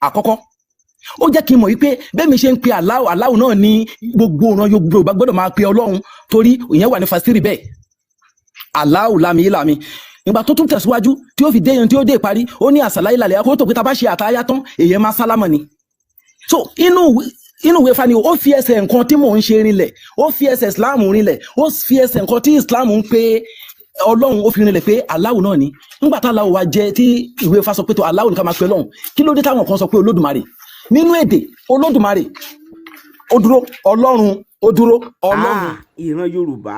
àkọ́kọ́ ó jẹ́ kí n mọ̀ wípé bẹ́ẹ̀ mi ṣe ń pe aláwọ̀ náà ní gbogbo ọ̀ràn Yorùbá gbọ́dọ̀ máa pe Ọlọ́run torí ìyẹn wà ní fasitiri bẹ́ẹ̀ aláwọ̀ lámi ìgbà tó tún tẹ̀síwájú tí ó fi dé yẹn tí ó dé ìparí ó ní àsàláyé lálẹ́ akó tó pé tá a bá ṣe àtàyà tán èyàn máa sálámọ̀ ni so inú ìwé Fani ó fi ẹsẹ̀ nǹkan tí mò ń ṣe rinlẹ̀ ó fi ẹsẹ̀ Islam rinlẹ̀ ó fi ẹsẹ̀ nǹkan tí Islam ń pe Ọlọ́run ó fi rinlẹ̀ pé aláwọ̀ náà ni nígbà tá aláwọ̀ wa jẹ́ tí ìwé Ifá sọ pé tó aláwọ̀ ní ká máa pe Ọlọ́run kí ló dé táwọn kan sọ pé Olódùmarè nínú èdè Olódùmarè ó dúró Ọlọ́run ó dúró Ọlọ́run. ìran Yorùbá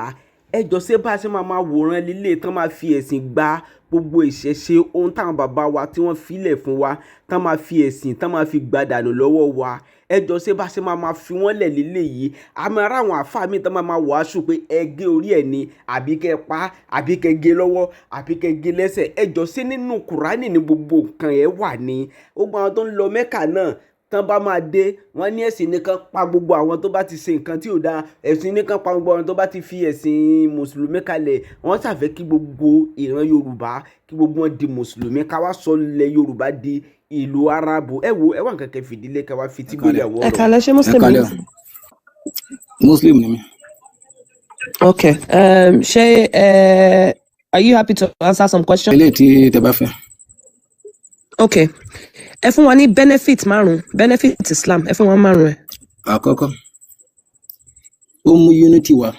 ẹjọ ṣé bá a ṣe máa wòran lílé tán máa fi ẹ̀sìn gba gbogbo ìṣẹ̀ṣe ohun táwọn bàbá wa tí wọ́n filẹ̀ fún wa tán máa fi ẹ̀sìn tán máa fi gbàdànù lọ́wọ́ wa ẹjọ ṣé bá a ṣe máa fi wọ́n lẹ̀ lílé yìí àmọ́ ara àwọn àfáà mi tán máa wàásù pé ẹ gé orí ẹ̀ ni àbí kẹ́ pa àbí kẹ́ gé lọ́wọ́ àbí kẹ́ gé lẹ́sẹ̀ ẹjọ ṣé nínú Kùránì ni gbogbo nǹkan ẹ̀ wà ní gbogbo àwọn tó ń lọ Mẹ́kà náà tán bá máa dé wọn ní ẹ̀sìn nìkan pa gbogbo àwọn tó bá ti ṣe nǹkan tí ò dáa ẹ̀sìn nìkan pa gbogbo àwọn tó bá ti fi ẹ̀sìn mùsùlùmí kalẹ̀ wọ́n ṣàfẹ́ kí gbogbo ìran Yorùbá kí gbogbo wọn di mùsùlùmí ká wá sọ ilẹ̀ Yorùbá di ìlú Arabu ẹ wà nǹkan fìdílé ká wá fi tí gbélé àwọ̀ ẹ kàlẹ́ ṣé Muslim ni mi. Okay. Ṣé are you happy to answer some questions? eléyìí tí tẹ́ bá fẹ́. Okay. Ẹ fún wa ní benefit Islam ẹ fún wa márùn ẹ. Àkọ́kọ́ ó mú unity wá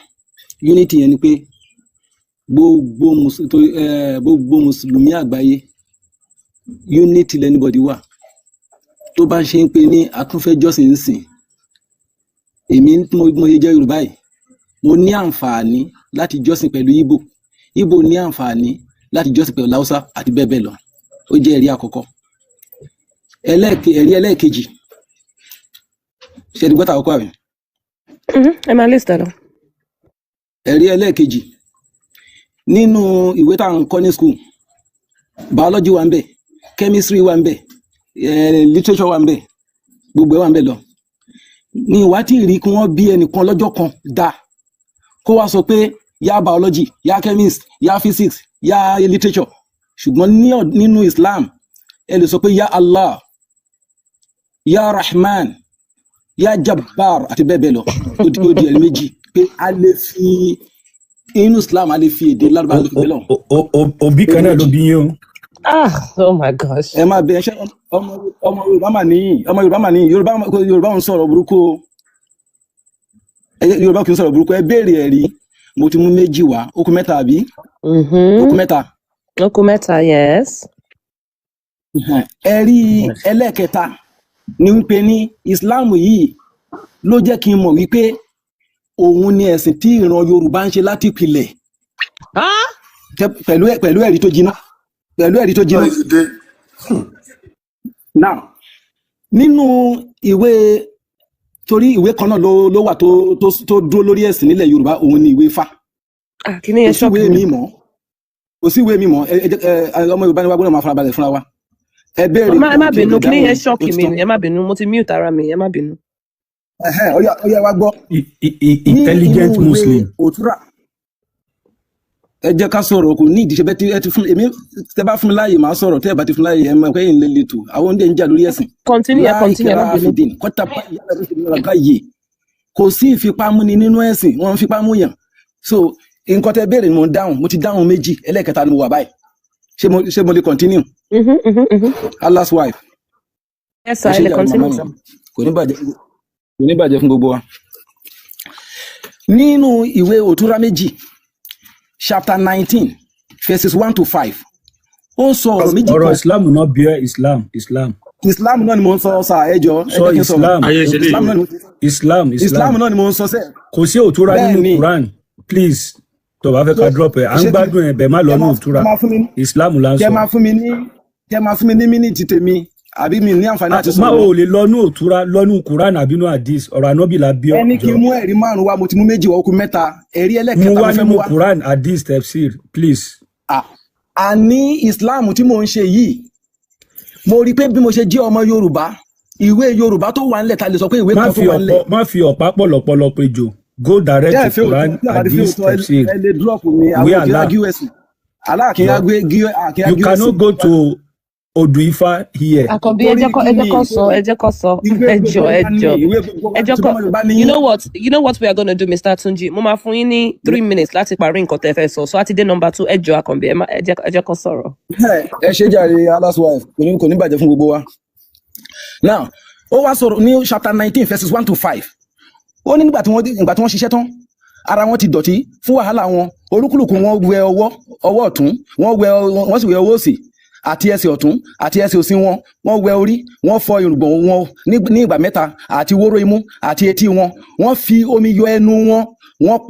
unity yẹn ni pé gbogbo mùsùlùmí àgbáyé unity lẹ́nibọ̀dì wà tó bá ṣe ń pè ní akúnfẹ́jọ́sìn ń sìn èmi mo ṣe jẹ́ Yorùbá yìí mo ní àǹfààní láti jọ́sìn pẹ̀lú Ìgbò ní àǹfààní láti jọ́sìn pẹ̀lú Haúsá àti bẹ́ẹ̀ bẹ́ẹ̀ lọ ó jẹ́ ẹ̀rí àkọ́kọ́. ẹ̀rí ẹlẹ́ẹ̀kejì ṣe ti gbọ́ta ọkọ àwẹ̀. ẹ máa lè sọ̀rọ̀. ẹ̀rí ẹlẹ́ẹ̀kejì nínú ìwé tá à ń kọ́ ní school biology wà ń bẹ̀ chemistry wà ń bẹ̀ literature wà ń bẹ̀ gbogbo ẹ̀ wà ń bẹ̀ lọ. ní ìwà tí ìrí kí wọ́n bí ẹnìkan lọ́jọ́ kan dá kó wá sọ pé yá biology yá chemist yá physics yá literature ṣùgbọ́n nínú Islam ẹ lè sọ pé yá Allah ya Rahman ya Jabbar àti bẹ́ẹ̀ bẹ́ẹ̀ lọ ó di ẹ̀rí méjì pé a lè fi inú Islam a lè fi èdè Lárúbáwá lè fi bẹ́ẹ̀ lọ. òbí kan náà ló bí yín o. Oh my gosh. ẹ máa bẹ ẹṣẹ ọmọ Yorùbá mà níyì Yorùbá ń sọ̀rọ̀ burúkú Yorùbá kì í sọ̀rọ̀ burúkú ẹ béèrè ẹ̀rí mo ti mú méjì wá ó kù mẹ́ta àbí. ó kù mẹ́ta. Yes. ẹ̀rí ẹlẹ́ẹ̀kẹta ni wípé ní Islam yìí ló jẹ́ kí n mọ̀ wípé òun ni ẹ̀sìn tí ìran Yorùbá ń ṣe láti ìpìlẹ̀ pẹ̀lú ẹ̀rí tó jiná now nínú ìwé torí ìwé kan náà ló wà tó dúró lórí ẹ̀sìn nílẹ̀ Yorùbá òun ni ìwé Ifá kò sí ìwé mi mọ́ ọmọ Yorùbá ni wá gbọ́dọ̀ máa farabalẹ̀ fúnra wa. ẹ má bínú kí ni yẹn ṣọ́ọ̀kì mi ẹ má bínú mo ti mute ara mi ẹ má bínú. ọyá wa gbọ́. Intelligent Muslim. ẹ jẹ́ ká sọ̀rọ̀ kò ní ìdíṣẹ́ bẹ́ẹ̀ tí ẹ ti fún èmi tẹ́ bá fún mi láàyè máa sọ̀rọ̀ tẹ́ ẹ bá ti fún láàyè ẹ máa kẹ́yìn lè tó àwọn oúnjẹ ń jà lórí ẹ̀sìn. continue ẹ má bínú. kọ́tà yìí kò sí ìfipámúni nínú ẹ̀sìn wọ́n ń fipámú yàn so nǹkan tẹ́ béèrè ni mo dáhùn mo ti dáhùn méjì ẹlẹ́ẹ̀kẹta ni mo wà báyìí ṣé mo lè continue. Allah's wife. Yes sir, ẹ lè continue sir. kò ní bàjẹ́ fún gbogbo wa. nínú ìwé Òtúrá méjì chapter 19 verses 1 to 5 ó sọ ọ̀rọ̀ méjì kan. ọ̀rọ̀ Islam náà bí ẹ Islam náà ni mo ń sọ sá ẹjọ́ Islam náà ni mo ń sọ sẹ́. kò sí Òtúrá nínú Quran please tó bá fẹ́ ká drop ẹ̀ à ń gbádùn ẹ̀ bẹ́ẹ̀ má lọ́nà Òtúrá Islam là ń sọ. kẹ́ máa fún mi ní mínítì tèmi àbí mi ní àǹfààní àti sọ̀rọ̀. má o lè lọ́nù Òtúrá lọ́nù Quran àbínú hadith ọ̀rọ̀ ànábì la bí ọjọ́. ẹni kí n mú ẹ̀rí márùn-ún wá mo ti mú méjì wá ó kù mẹ́ta ẹ̀rí ẹlẹ́kẹta mo fẹ́ mú wá. Quran hadith tafsir please. àní Islam tí mo ń ṣe yìí mo rí pé bí mo ṣe jẹ́ ọmọ Yorùbá ìwé Yorùbá tó wà nílẹ̀ ta lè sọ pé ìwé kan tó wà nílẹ̀. má fi ọ̀pá pọ̀lọpọ̀lọ péjọ go direct to Quran hadith tafsir we Allah. You cannot go to Odù Ifá here. Àkànbí ẹjẹ́ kọ́ sọ ẹjọ́ kọ́. You know what we are gonna do, Mr. Tunji? Mo máa fún yín ní 3 minutes láti parí nǹkan tẹ́ fẹ́ sọ. So àti dé number 2 ẹjọ́ Àkànbí ẹjẹ́ kọ́ sọ̀rọ̀. Ẹ ṣe jàre Allah's wife kò ní bàjẹ́ fún gbogbo wa. Now ó wá sọ̀rọ̀ ní chapter 19 verses 1 to 5. Ó ní nígbà tí wọ́n ṣiṣẹ́ tán ara wọn ti dọ̀tí fún wàhálà wọn, olúkúlùkù wọn wẹ ọwọ́ ọ̀tún, wọ́n sì wẹ ọwọ́ òsì àti ẹsẹ̀ ọ̀tún àti ẹsẹ̀ òsì wọn, wọ́n wẹ orí, wọ́n fọ irùngbọ̀n wọn ní ìgbà mẹ́ta àti wóró imú àti etí wọn, wọ́n fi omi yọ ẹnu wọn, wọ́n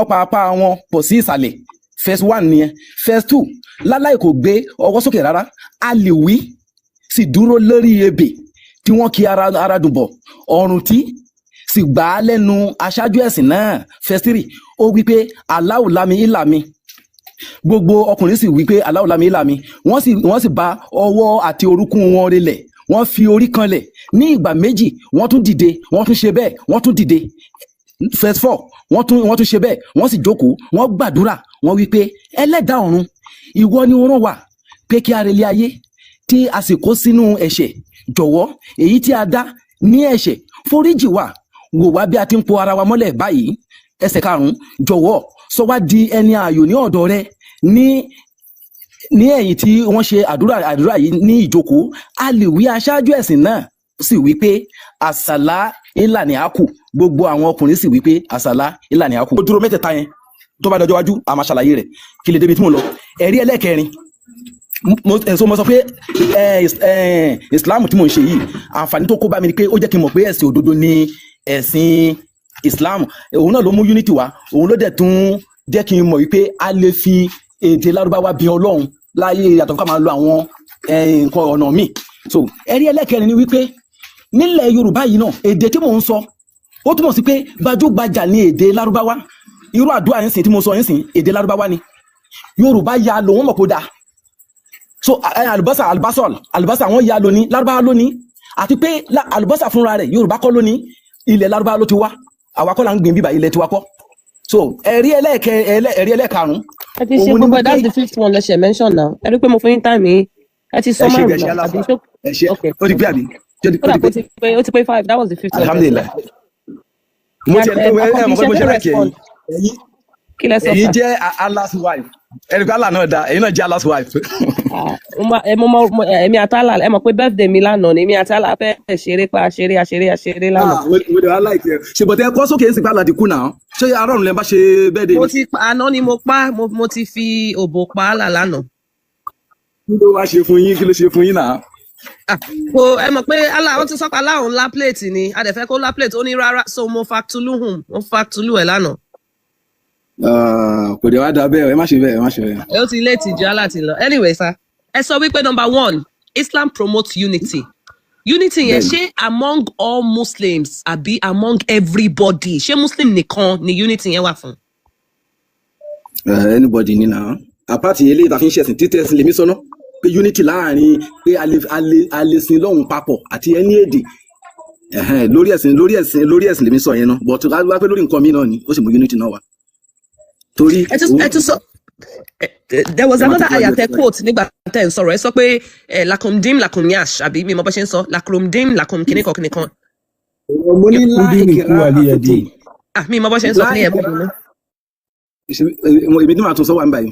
pa apá wọn pọ̀ sí ìsàlẹ̀. Verse 1 nìyẹn. Verse 2, láláì kò gbé ọwọ́ sókè rárá, a lè wí sì dúró lórí ebè tí wọ́n kì ara dùn bọ̀, ọrùn tí sì gbà á lẹ́nu aṣáájú ẹ̀sìn náà. Verse 3, ó wí pé Allahu lami ilami, gbogbo ọkùnrin sì wí pé Allahu lami ilami, wọ́n sì bá ọwọ́ àti orúnkún wọn relẹ̀, wọ́n fi orí kanlẹ̀ ní ìgbà méjì, wọ́n tún dìde, wọ́n tún ṣe bẹ́ẹ̀, wọ́n tún dìde. Verse 4, wọ́n tún ṣe bẹ́ẹ̀, wọ́n sì jókòó, wọ́n gbàdúrà, wọ́n wí pé ẹlẹ́dàá ọ̀run, ìwọ ni ó rán wa pé kí a relé ayé tí a sì kó sínú ẹ̀ṣẹ̀, jọ̀wọ́ èyí tí a dá ní ẹ̀ṣẹ̀ foríjì wa, wò wá bí a ti ń po ara wa mọ́lẹ̀ báyìí. Ẹsẹ̀ 5, jọ̀wọ́ sọ wá di ẹni ààyò ní ọ̀dọ̀ rẹ ní ẹ̀yìn tí wọ́n ṣe àdúrà yìí ní ìjókòó. A lè wí aṣáájú ẹ̀sìn náà sì wí pé àsàlá ìlà ní àkù, gbogbo àwọn ọkùnrin sì wí pé àsàlá ìlà ní àkù. Ó dúró mẹ́tẹ̀ẹ̀ta yẹn tó bá dọjọ́ wájú a máa ṣàlàyé rẹ̀ kí lè débi tí mo lọ. Ẹ̀rí ẹlẹ́ẹ̀kẹrin mo sọ pé Islam tí mo ń ṣe yìí àǹfààní tó kó bá mi ni pé ó jẹ́ kí n mọ̀ pé ẹ̀sìn òdodo ni ẹ̀sìn Islam. Òun náà ló mú unity wá, òun ló dẹ̀ tún jẹ́ kí n mọ̀ wípé a lè fi èdè Lárúbáwá bí Ọlọ́run láyé yàtọ̀ ká máa lo àwọn nǹkan ọ̀nà míì. So ẹ̀rí ẹlẹ́ẹ̀kẹrin ni wípé nílẹ̀ Yorùbá yìí náà èdè tí mò ń sọ ó túmọ̀ sí pé gbajúgbajà ní èdè Lárúbáwá. Irú àdúrà yín sìn tí mo sọ yín sìn èdè Lárúbáwá ni, Yorùbá ya lò wọ́n mọ̀ kó dáa. So àlùbọ́sà wọ́n ya lò ní Lárúbáwá lónìí, àti pé àlùbọ́sà fúnra rẹ̀ Yorùbá kọ́ lónìí, ilẹ̀ Lárúbáwá ló ti wá, àwa kọ́ là ń gbìn bíbà, ilẹ̀ tiwa kọ́. So ẹ̀rí ẹlẹ́ẹ̀karùn-ún. Ẹ ti ṣe gbogbo that's the 5th one lẹ́sẹ̀ mention now. Ẹ rí pé mo fún yín time yìí, ẹ ti sọ márùn-ún náà. Ẹ ṣe ó ti pé àbí? Ó ti pé 5, that was the 5th one. Alhamdulillah. Mo ti ẹ̀ mọ̀ pé mo ṣe rákì ẹ̀yìn. Kí lẹ sọ fà? Èyí jẹ́ Allah's wife. Ẹ̀rí pé Allah náà da, èyí náà jẹ́ Allah's wife. Èmi àtàlà ẹ mọ̀ pé birthday mi lánàá ni èmi àtàlà fẹ́ ṣeré lánàá. Mo dẹ̀ wá láìpẹ́ ṣùgbọ́n tẹ kọ́ sókè ẹ̀sìn pé Aládì kú náà, ṣé arọ́run lẹ́ bá ṣe birthday ni? Àná ni mo ti fi òbò pa á là lánàá. Kí ló wá ṣe fún yín náà? Kò ẹ mọ̀ pé wọ́n ti sọ pé aláhùn lá plate ni, a dẹ̀ fẹ́ kó lá plate, ó ní rárá, so mo factulu ẹ̀ lánàá. Kò dé wá dá bẹ́ẹ̀, ẹ má ṣe bẹ́ẹ̀. Ó ti lé tìjú aláti lọ. Anyway sir, ẹ sọ wípé number 1, Islam promotes unity. Unity yẹn ṣé among all Muslims àbí among everybody? Ṣé Muslim nìkan ni unity yẹn wà fún? Anybody ni náà. Àpáàtì eléyìí tá fi ń ṣẹ̀sìn títẹ̀ sí lèmi sọ́nà pé unity láàrin pé a lè sin lọ́hùn papọ̀ àti ẹni èdè. Lórí ẹ̀sìn lèmi sọ yẹn náà, but wá pé lórí nǹkan mi náà ni ó sì mú unity náà wá. Torí there was another ayatollah quote nígbà tẹ́ ń sọ̀rọ̀ ẹ sọ pé lakumdim lakumyash àbí mi mọ bá ṣe ń sọ lakumdim lakum kìnìkan. Mo ní mi mọ bá ṣe ń sọ ní ẹ̀bùn mi. Ibi tí màá tún sọ wà ń báyìí.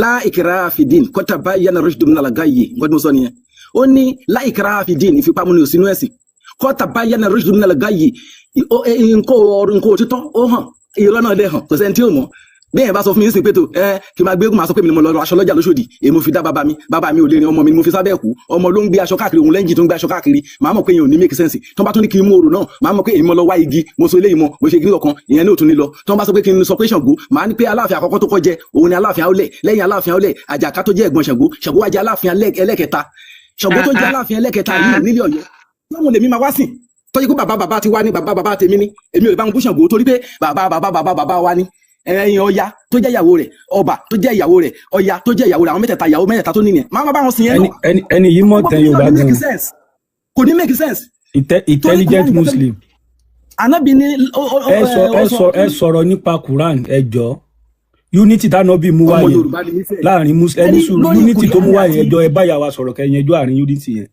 La ikraha fi din qad tabayyana rushdu minal ghayy, nǹkan tí mo sọ nìyẹn. Ó ní la ikraha fi din, ìfipámúni ò sínú ẹ̀sìn. Qad tabayyana rushdu minal ghayy, nǹkan òtítọ́ ó hàn, irọ́ náà dẹ̀ hàn, kò sẹ́ni tí ó mọ̀. Bẹ́ẹ̀ bá sọ fún mi nísìnyí pé tó kí n máa gbé eégún máa sọ pé mi ni mo lọ aṣọ lọ́jà lóṣòdì, èmi mo fi dá bàbá mi ò lè rin ọmọ mi ni mo fi sábẹ́ ẹ̀kú, ọmọ ló ń gbé aṣọ káàkiri, òun lẹ́yìn tó ń gbé aṣọ káàkiri, màá mọ̀ pé èèyàn ò ní make sense. Tó bá tún ní kí n mú orò náà, màá mọ̀ pé èmi mo lọ wá igi, mo so eléyìí mọ, mo ṣe gírí ọ̀kan, ìyẹn ní òtún ní lọ. Tó bá sọ pé kí n sọ pé Ṣàngó, màá ní pé Aláàfin àkọ́kọ́ tó kọ́ jẹ òun ni Aláàfin Àólẹ̀, lẹ́yìn Aláàfin Àólẹ̀ Àjàká tó jẹ́ ẹ̀gbọ́n Ṣàngó, Ṣàngó wá jẹ́ Aláàfin ẹlẹ́kẹta, Ṣàngó tó jẹ́ Aláàfin ẹlẹ́kẹta yìí nílé Ọ̀yọ́. Lọ́wọ́n lèmi máa wá sìn, tọ́jú pé bàbá ti wá ní bàbá tèmi ní, èmi ò lè bá wọn bú Ṣàngó torí pé bàbá wa ní. Ẹ̀yin Ọya tó jẹ́ ìyàwó rẹ̀, Ọba tó jẹ́ ìyàwó rẹ̀, Ọya tó jẹ́ ìyàwó rẹ̀, àwọn ìyàwó mẹ́tẹ̀ẹ̀ta tó nìyẹn. Máa bá wọn sìn yẹn náà. Ẹni yìí mọ̀ tẹ́ Yorùbá gan. Kò ní make sense. Intelligent Muslim. Ànábì ní ẹ sọ̀rọ̀ nípa Quran ẹ jọ̀ọ́. unity tá náà bí mú wá ọmọ yẹn Yorùbá ni mí fẹ́. láàrin ẹni sùúrù lórí unity tó mú wá Kùránì yẹn ẹjọ́ ẹ báyà wa sọ̀rọ̀ kẹyìn ẹjọ́ àárín unity yẹn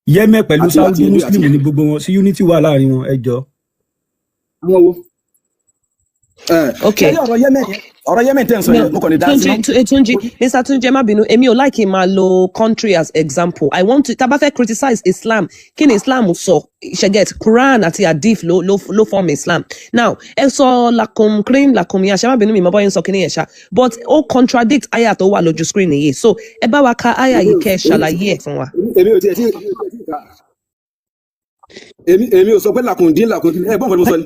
Yemen pẹ̀lú àti Saudi àti Muslim ní gbogbo wọn sí unity wà láàrin wọn ẹjọ́. àwọn wo. Okay. ọ̀rọ̀ Yemen tẹ́ ń sọ yẹn mo kàn lè dá sí náà. Tunji, Mr. Tunji, má bínú, èmi ò like kí n máa lo country as example. I want to, tá bá fẹ́ criticize Islam, kí ni Islam sọ? Ṣé get Quran àti Hadith ló form Islam. Now, ẹ sọ lakum cream lakum ya, ṣé má bínú mi mọ́ bọ́yìn sọ kí ni yẹn ṣá. But ó contradict aya tó wà lójú screen yìí. So, ẹ bá wa ka aya yìí kẹ́ ṣàlàyé ẹ̀ fún wa. èmi ò tiẹ̀ tí èmi ò sọ pé làkùndín ẹ gbọ́n kan mo sọ ni.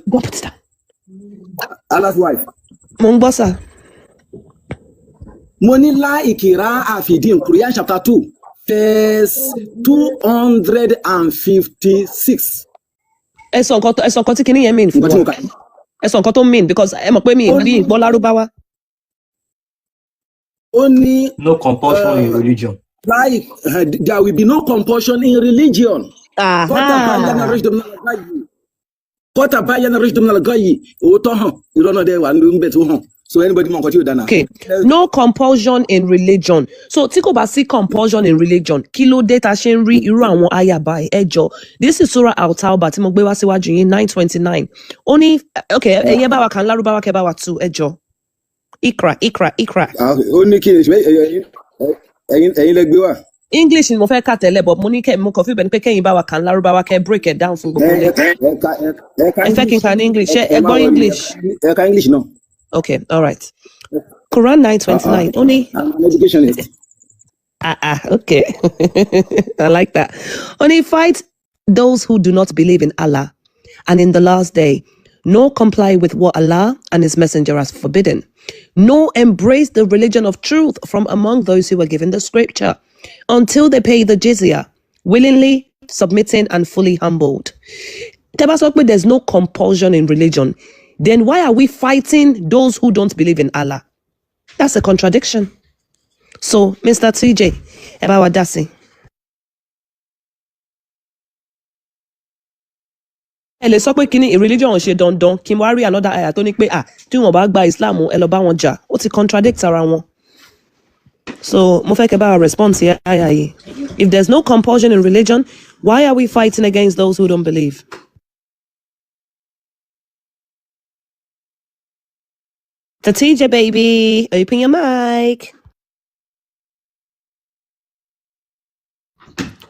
Allah's wife. Mo ń gbọ́ sà. Mo ní láìkìrá àfìdín Quran chapter 2 verse 256. Ẹ sọ nǹkan tí kinní yẹn mean fún wa. Ẹ sọ nǹkan tó mean because ẹ mọ̀ pé mi bí ìgbọ́ Lárúbáwá. Ó ní no compulsion in religion. Like there will be no compulsion in religion. Kọ́tà báyà náà rich dominion lọ́gọ́ yìí òótọ́ hàn ìrọ́nà dẹ̀ wà ń bẹ̀ tó hàn. So anybody mọ nǹkan tí yóò dáná. Okay, no compulsion in religion. So tí kò bá sí compulsion in religion, kí ló dé ta ṣe ń rí irú àwọn àyàbá ẹ jọ? This is Surah Al-Tawbah tí mo gbé wá síwájú yín 929. Ó ní okay, ẹ̀yin bá wa kàn Lárúbáwá kẹ́ bá wa tú ẹ jọ. Ikra. Ó ní kí ni ẹ̀yin lẹ gbé wá. English ni mo fẹ́ kà tẹ́lẹ̀ but mo ní kẹ́ mo kàn fi bẹ̀ ni pé kẹ́yin bá wa kàn Lárúbáwá kẹ́ break it down fún gbogbo ẹ̀. Ẹ fẹ́ kí n kà ní English. Ẹ gbọ́ English. Ẹ ka English náà. Okay, all right. Quran 929. Only educationist. Okay. I like that. Only fight those who do not believe in Allah and in the last day, nor comply with what Allah and His Messenger has forbidden, nor embrace the religion of truth from among those who were given the scripture, until they pay the jizya, willingly submitting and fully humbled. There's no compulsion in religion. Then why are we fighting those who don't believe in Allah? That's a contradiction. So, Mr. TJ, Ebawa Dasi. Ẹ lè sọ pé kíní religion ṣe dandan kí n wá rí another ayah tó ní pé tí wọ́n bá gba Islam ẹ lọ bá wọn jà ó ti contradict ara wọn. So, mo fẹ́ kẹ́ bá wa respond sí ayah yìí. If there's no compulsion in religion, why are we fighting against those who don't believe? The TJ baby, open your mic.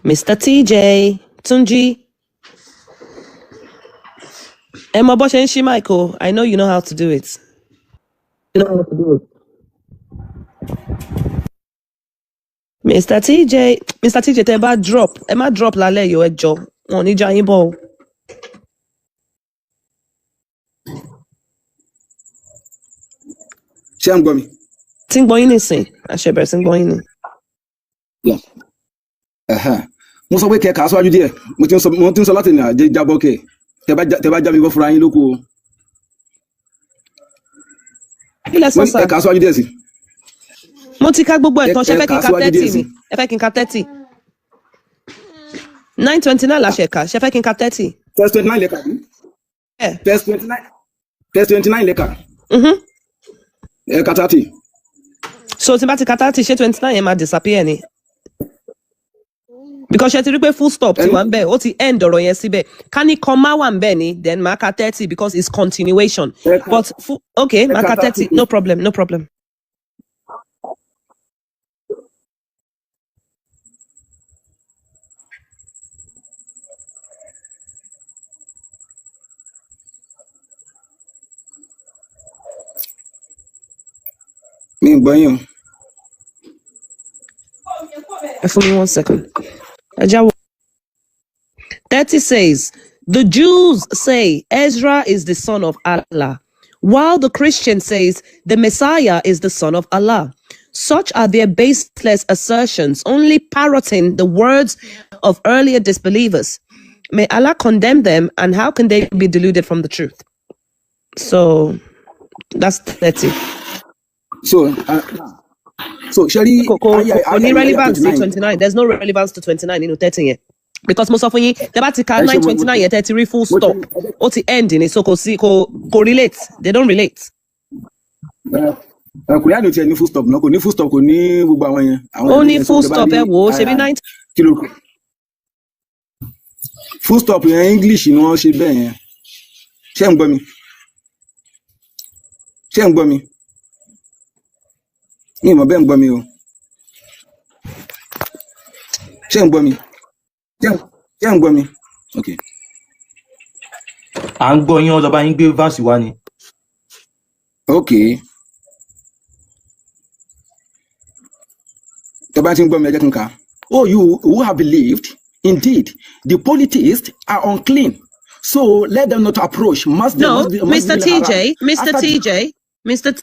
Mr. TJ, Tunji. Emma Bosch and Shimaiko, I know you know how to do it. You know how to do it. Mr. TJ, Emma drop lálẹ́ yóò ẹjọ́. Wọ́n ní já yín bọ̀. Ṣé à ń gbọ́ mi? Tí ń gbọ́ yín nìsín, àṣẹbẹ̀rẹ̀ sí ń gbọ́ yín ni. Mo sọ pé kẹ́ kà á síwájú díẹ̀, mo ti ń sọ láti ní àjẹjábọ́ kẹ́ tẹ bá já mi bọ́ fúnra yín lóko. Ilẹ̀ sọ́sà. Ẹ kà á síwájú díẹ̀ sí. Mo ti ká gbogbo ẹ̀tàn, ṣe fẹ́ kí n ka 30 ni? Ẹ fẹ́ kí n ka 30? 929 láṣẹ kà, ṣe fẹ́ kí n ka 30? Verse 29 lẹ́ka. Verse 29 lẹ́ka. Ẹ ka 30. So tí bá ti ka 30, ṣé 29 yẹn máa disappear ni? Because ṣe ti rí pé full stop ti wà ń bẹ̀, ó ti end ọ̀rọ̀ yẹn síbẹ̀. Ká ní comma wà ń bẹ̀ ni, then máa ka 30 because it's continuation. But okay, máa ka 30, no problem. Mi gbọ́ yín o. For me 1 second. 30 says, the Jews say Ezra is the son of Allah, while the Christian says the Messiah is the son of Allah. Such are their baseless assertions, only parroting the words of earlier disbelievers. May Allah condemn them, and how can they be deluded from the truth? So, that's 30. So, Sherry, only relevance to 29. There's no relevance to 29 in 30 yet. Because most of you, the Vatican 929 yet 30 full stop. Or the end in it, so co relate. They don't relate. Kùránì tiẹ̀ ní full stop náà, kò ní full stop, kò ní gbogbo àwọn yẹn. Ó ní full stop ẹ wò ó ṣe bí 90. Full stop yẹn English ni wọ́n ṣe bẹ́ẹ̀ yẹn. Ṣé ń gbọ́ mi? Ṣé ń gbọ́ mi? Ní ìmọ̀ bẹ́ẹ̀ ń gbọ́ mi o. Ṣé ń gbọ́ mi? Ṣé ń gbọ́ mi? Okay. À ń gbọ́ yín ọ̀dọ̀ bá yín gbé verse wá ni. Okay. Tó bá ti ń gbọ́ mi ẹ jẹ́ kí n kà. Oh, you who have believed, indeed, the polytheists are unclean. So let them not approach. No, Mr. TJ, Mr. TJ, Mr.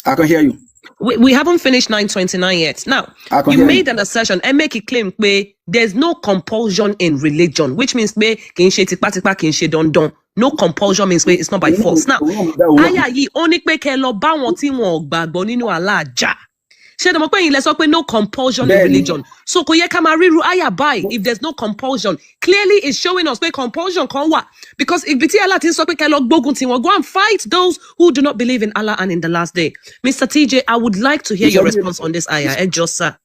I can hear you. We haven't finished 929 yet. Now, you made an assertion and make a claim where there's no compulsion in religion, which means where no compulsion means where it's not by force. Now, aya yi only pe ke lo ba won ti won gbagbo nínú Allah ja. Ṣé mo pé yín lẹ sọ pé no compulsion in religion. So kò yẹ ká máa ríru aya báyìí if there's no compulsion. Clearly it's showing us pé compulsion kan wà. Because if biti Allah ti sọ pé kẹ́ lọ gbógun tí wọ́n, go and fight those who do not believe in Allah and in the last day. Mr. TJ, I would like to hear your response on this ayah. Just sir.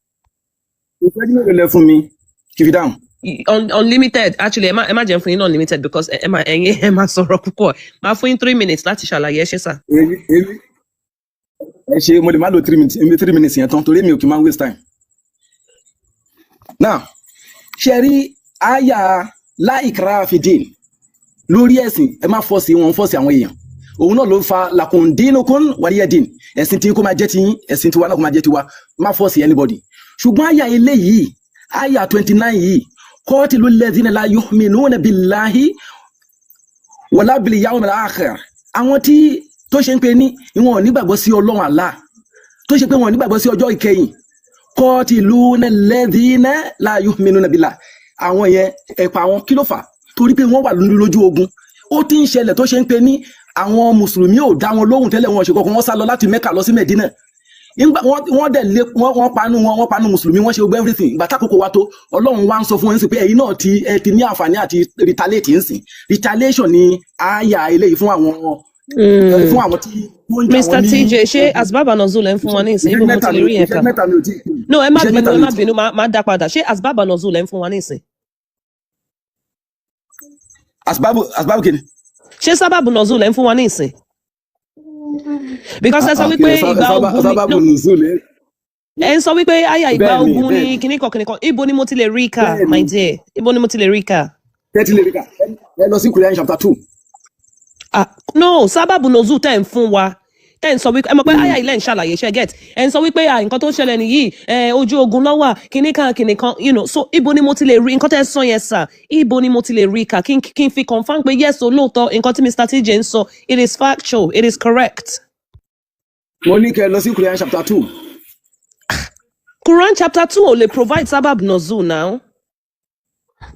Keep it down. Unlimited. Actually, imagine for you unlimited because Emma sọ̀rọ̀ púpọ̀. Ma fún yín 3 minutes láti ṣàlàyé ṣé sir. Ẹ ṣe mo lè má lo 3 minutes yẹn tán torí mi ò kì í máa waste time. Now, ṣe rí àyà la ikraha fi din lórí ẹ̀sìn ẹ má fọ́ọ̀sì wọn fọ́ọ̀sì àwọn èèyàn. Òun náà ló fa lakum dinukum waliya din. Ẹ̀sìn tí kò máa jẹ́ ti yín, ẹ̀sìn tiwa náà kò máa jẹ́ tiwa. Má fọ́ọ̀sì anybody. Ṣùgbọ́n àyà eléyìí, àyà 29 yìí, qatilul ladhina la yu'minuna billahi wala bil yawmil akhir. Àwọn tí tó ṣe ń pè ní ìwọ̀n nígbàgbọ́ sí Ọlọ́run Allah, tó ṣe pé wọn nígbàgbọ́ sí ọjọ́ ìkẹyìn, qatiluna ladhina la yu'minuna billah. Àwọn yẹn ẹ̀pà wọn kí ló fà? Torí pé wọ́n wà lójú ogun. Ó ti ń ṣẹlẹ̀ tó ṣe ń pè ní àwọn mùsùlùmí ò dá wọn lóhùn tẹ́lẹ̀ wọn ṣe kọ̀ọ̀kan wọ́n sá lọ láti Mẹ́kà lọ sí Mẹ́dínà. Wọ́n dẹ̀ lé wọ́n panu mùsùlùmí wọ́n ṣe gbogbo everything. Ìgbà tákòókò wa tó Ọlọ́run wá ń sọ fún wọn sí pé ẹ̀yin náà ti ní àǹfààní àti retaliate ń sìn. Retaliation ni àyà eléyìí fún àwọn tí Mr. TJ, ṣé asbab nuzul ń fún wa ní ìsìn? Ibo mo ti lè rí yẹn kà? No, ẹ má bínú, má dá padà. Ṣé asbab nuzul ń fún wa ní ìsìn? Asbab kini? Ṣé sábàbù nuzul ń fún wa ní ìsìn? Because ẹ sọ wípé ìgbà ogun ni ẹ ń sọ wípé àyà ìgbà ogun ni kìnnìkan. Ibo ni mo ti lè rí kà, my dear? Ibo ni mo ti lè rí kà? Ẹ lọ sí Quran chapter 2. No, sábàbù nuzul tẹ́ ń fún wa. Tẹ́ ń sọ wípé ẹ mọ̀ pé àyà ilẹ̀ ń ṣàlàyé ṣe get. Ẹ ń sọ wípé nǹkan tó ṣẹlẹ̀ nìyí ojú ogun ló wà kìnnìkan you know. So ibo ni mo ti lè rí nǹkan tẹ́ sọ yẹn sir? Ibo ni mo ti lè rí kà kí n fi confirm pé yes o lóòótọ́ nǹkan tí Mr. TJ ń sọ it is factual, it is correct. Mo ní kẹ́ lọ sí Quran chapter 2. Quran chapter 2 ò lè provide sábàbù nuzul now.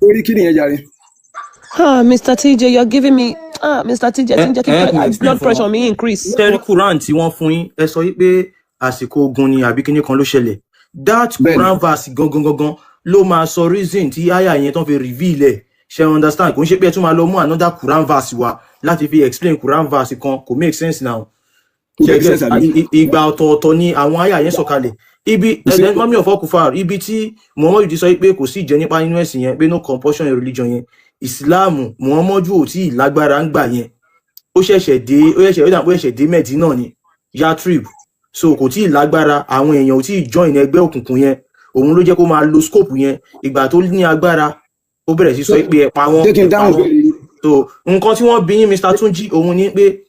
Orí kí nìyẹn jàre? Mr. TJ, you're giving me Mr. TJ, I think blood pressure me increase. Tẹ́rí Quran tí wọ́n fún yín, ẹ sọ wípé àsìkò ogun ni àbí kíní kan ló ṣẹlẹ̀. That Quran verse gangan ló máa sọ reason tí àyà yẹn tán fi reveal ẹ̀. Ṣé understand? Kò ń ṣe pé ẹ tún máa lọ mú another Quran verse wá láti fi explain Quran verse kan, kò make sense now. Ìgbà ọ̀tọ̀ọ̀tọ̀ ni àwọn àyà yẹn sọ̀kalẹ̀. Ibi ẹ̀dẹ̀ mọ́mí of Okufar, ibi tí Muhammadu ti sọ pé kò sí ìjẹ nípa nínú ẹ̀sìn yẹn, pé no compulsion in religion yẹn. Ìsìláàmù Muhammadu ò tí lágbára ń gbà yẹn. Ó ṣẹ̀ṣẹ̀ dé Mẹ́dínà ni, Yatrib. So kò tí lágbára, àwọn èèyàn ò tí join ẹgbẹ́ òkùnkùn yẹn. Òun ló jẹ́ kó máa lo scope yẹn. Ìgbà tó ní agbára, ó bẹ̀rẹ̀ sí sọ pé ẹ pa wọ́n. So nǹkan tí wọ́n bí yín Mr. Tunji òun ni pé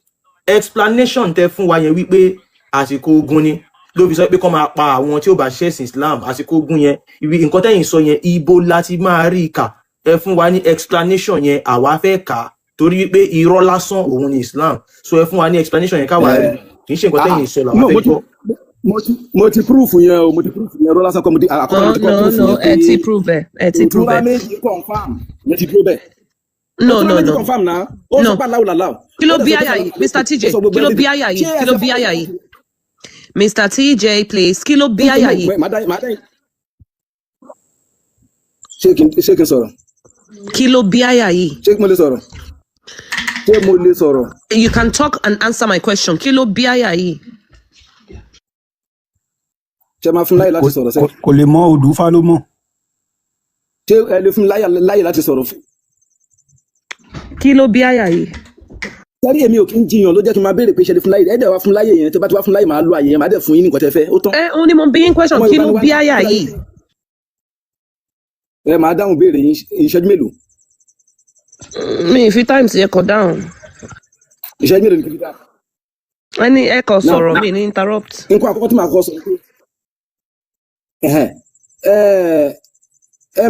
explanation tẹ fún wa yẹn wípé àsìkò ogun ni. Ló fi sọ pé kó máa pa àwọn tí ó bá ṣẹ̀sìn Islam àsìkò ogun yẹn. Nǹkan tẹ́yìn sọ yẹn ibo láti máa rí kà. Ẹ fún wa ní explanation yẹn àwa fẹ́ kà torí wípé irọ́ lásán òun ni Islam. So ẹ fún wa ní explanation yẹn káwa rí. Kì í ṣe nǹkan tẹ́yìn sọ làwa fẹ́ gbọ́. Mo ti proof yẹn o, mo ti proof yẹn irọ́ lásán kọ́ mo ti àkọ́kọ́ No, ẹ ti prove ẹ ti prove ẹ. Méjì confirm, mo ti prove ẹ. No. Confirm na. Ó sọ pa láwùláwù. Kí ló bí àyà yìí, Mr. TJ? Kí ló bí àyà yìí? Kí ló bí àyà yìí? Mr. TJ, please. Kí ló bí àyà yìí? Ṣé kí n sọ̀rọ̀? Kí ló bí àyà yìí? Ṣé mo lè sọ̀rọ̀? You can talk and answer my question. Kí ló bí àyà yìí? ṣe máa fún láyè láti sọ̀rọ̀ sẹ́. kò lè mọ Odùfá ló mọ̀. ṣé ẹ lè fún láyè láti sọ̀rọ̀ fún. kí ló bí àyà yìí. sẹ́rí èmi ò kí ń jiyàn ló jẹ́ kí n máa béèrè pé ṣe lè fún láyè ẹ̀ẹ́dẹ̀ wá fún láyè yẹn tó bá ti wá fún láyè máa lo àyè yẹn máa dẹ̀ fún yín ní nǹkan tẹ́ fẹ́ ó tán. òun ni mo bí yín question kí ló bí àyà yìí. ẹ máa dáhùn béèrè yín ìṣẹ́jú mélòó. mi ì fi time sí ẹkọ dáhùn. ìṣẹ́jú mélòó ni kò fi dáhùn. ẹni ẹkọ sọ̀rọ̀ mi ní interrupt. nǹkan àkọ́kọ́ tí màá kọ́ sọ pé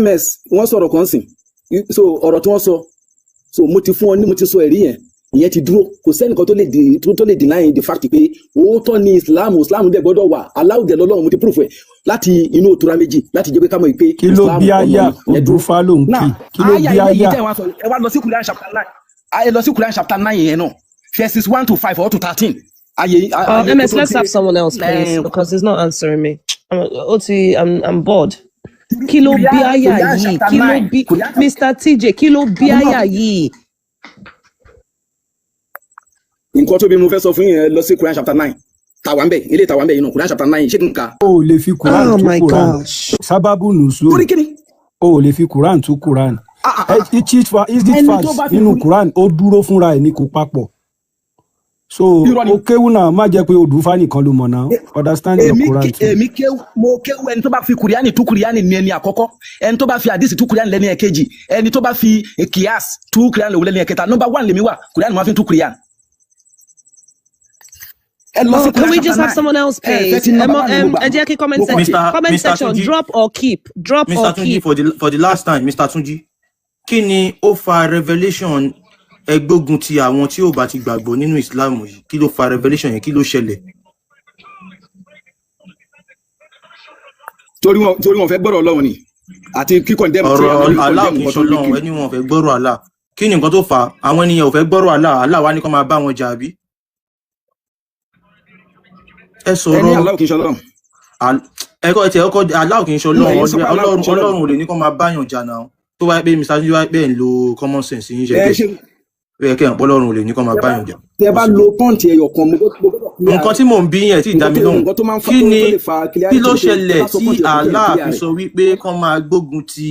ms wọ́n sọ̀rọ̀ kan sìn so ọ̀rọ̀ tí wọ́n sọ so mo ti fún ọ ní mo ti sọ ẹ̀rí yẹn ìyẹn ti dúró kò sẹ́nìkan tó lè deny the fact pé òótọ́ ni islam dẹ̀ gbọ́dọ̀ wà aláwùjẹ lọ́lọ́run mo ti proof ẹ̀ láti inú òtura méjì láti jẹ́ pé ká mọ̀ pé kí ló bí àyà Odùfá ló ń kí ló bí àyà. ẹ wá lọ sí Quran chapter 9 ẹ lọ sí Quran chapter 9 yẹn náà verses 1 to 5 or to 13. MS, let's have someone else, please, because he's not answering me. I'm bored. Kí ló bí àyà yìí? Kí ló bí Mr. TJ? Kí ló bí àyà yìí? Nǹkan tó bí mo fẹ́ sọ fún yín lọ sí Quran chapter 9. Tàwa ń bẹ̀, ilé tàwa ń bẹ̀ yìí nù, Quran chapter 9, ṣé kí n kà? O ò lè fi Quran tú Quran. Sábàbù nùsùlù. Torí kí ni? O ò lè fi Quran tú Quran. Each fast nínú Quran ó dúró fúnra ẹ̀ ní kò papọ̀. So o kéwù náà má jẹ́ pé Odùfá nìkan ló mọ̀ náà understand your Quran too. èmi kéwù ẹni tó bá fi kùrìánì tú kùrìánì ní ẹni àkọ́kọ́ ẹni tó bá fi àdìsí tú kùrìánì lẹ́ni ẹ̀kejì ẹni tó bá fi kíyàs tú kùrìánì lòun lẹ́ni ẹ̀kẹta number 1 lèmi wà kùrìánì máa fi tú kùrìánì. Can we just have someone else, please? Comment section, drop or keep. Mr. Tunji, for the last time, Mr. Tunji, kí ni ó fa revelation ẹgbógun ti àwọn tí ò bá ti gbàgbọ́ nínú Islam yìí kí ló fa revelation yẹn kí ló ṣẹlẹ̀. torí wọn fẹ́ gbọ́rọ̀ Ọlọ́run ni àti kíkọ dem ọ̀rọ̀ Allah kì í ṣọlọ́run ẹni wọn fẹ́ gbọ́rọ̀ Allah kí ni nǹkan tó fà á àwọn ènìyàn ò fẹ́ gbọ́rọ̀ Allah wá ní kó máa bá wọn jà bí. ẹ sọ̀rọ̀ ẹni Allah kì í ṣọlọ́run ẹkọ tí ọkọ Allah kì í ṣọlọ́run Ọlọ́run ò lè ní kó máa bá yàn jà náà tó wáyé pé Mr. Tunji wáyé pé ń lo common sense yín ṣe bẹ́ẹ̀ kẹ́ ọ̀pọ̀lọ́run ò lè ní kó máa bá yàn jà. tẹ bá lo pọ́ǹtì ẹyọ kan mo nǹkan tí mò ń bí yẹn tí ìdá mi lóhùn kí ló ṣẹlẹ̀ tí Allah fi sọ wípé kán máa gbógun ti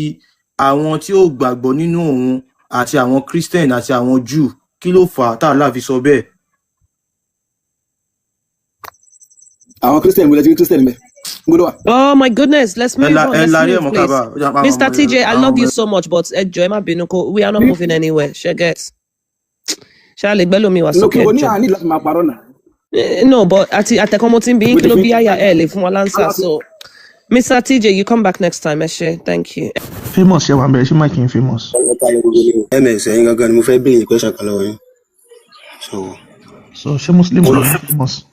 àwọn tí ó gbàgbọ́ nínú òun àti àwọn Christian àti àwọn Jew kí ló fà á tá Allah fi sọ bẹ́ẹ̀. àwọn Christian mo lè ti Christian bẹ́ẹ̀. Oh my goodness, let's move on. Let's move, please. Mr. TJ, I love you so much, but Emma Binuko, we are not moving anywhere. She gets. Charlie Bellomi was okay. No, but at the commoting being from Alansa. So, Mr. TJ, you come back next time, Eshe. Thank you. Famous, yeah, I'm she making famous. MS, I'm going to move a question. So she Muslim or famous?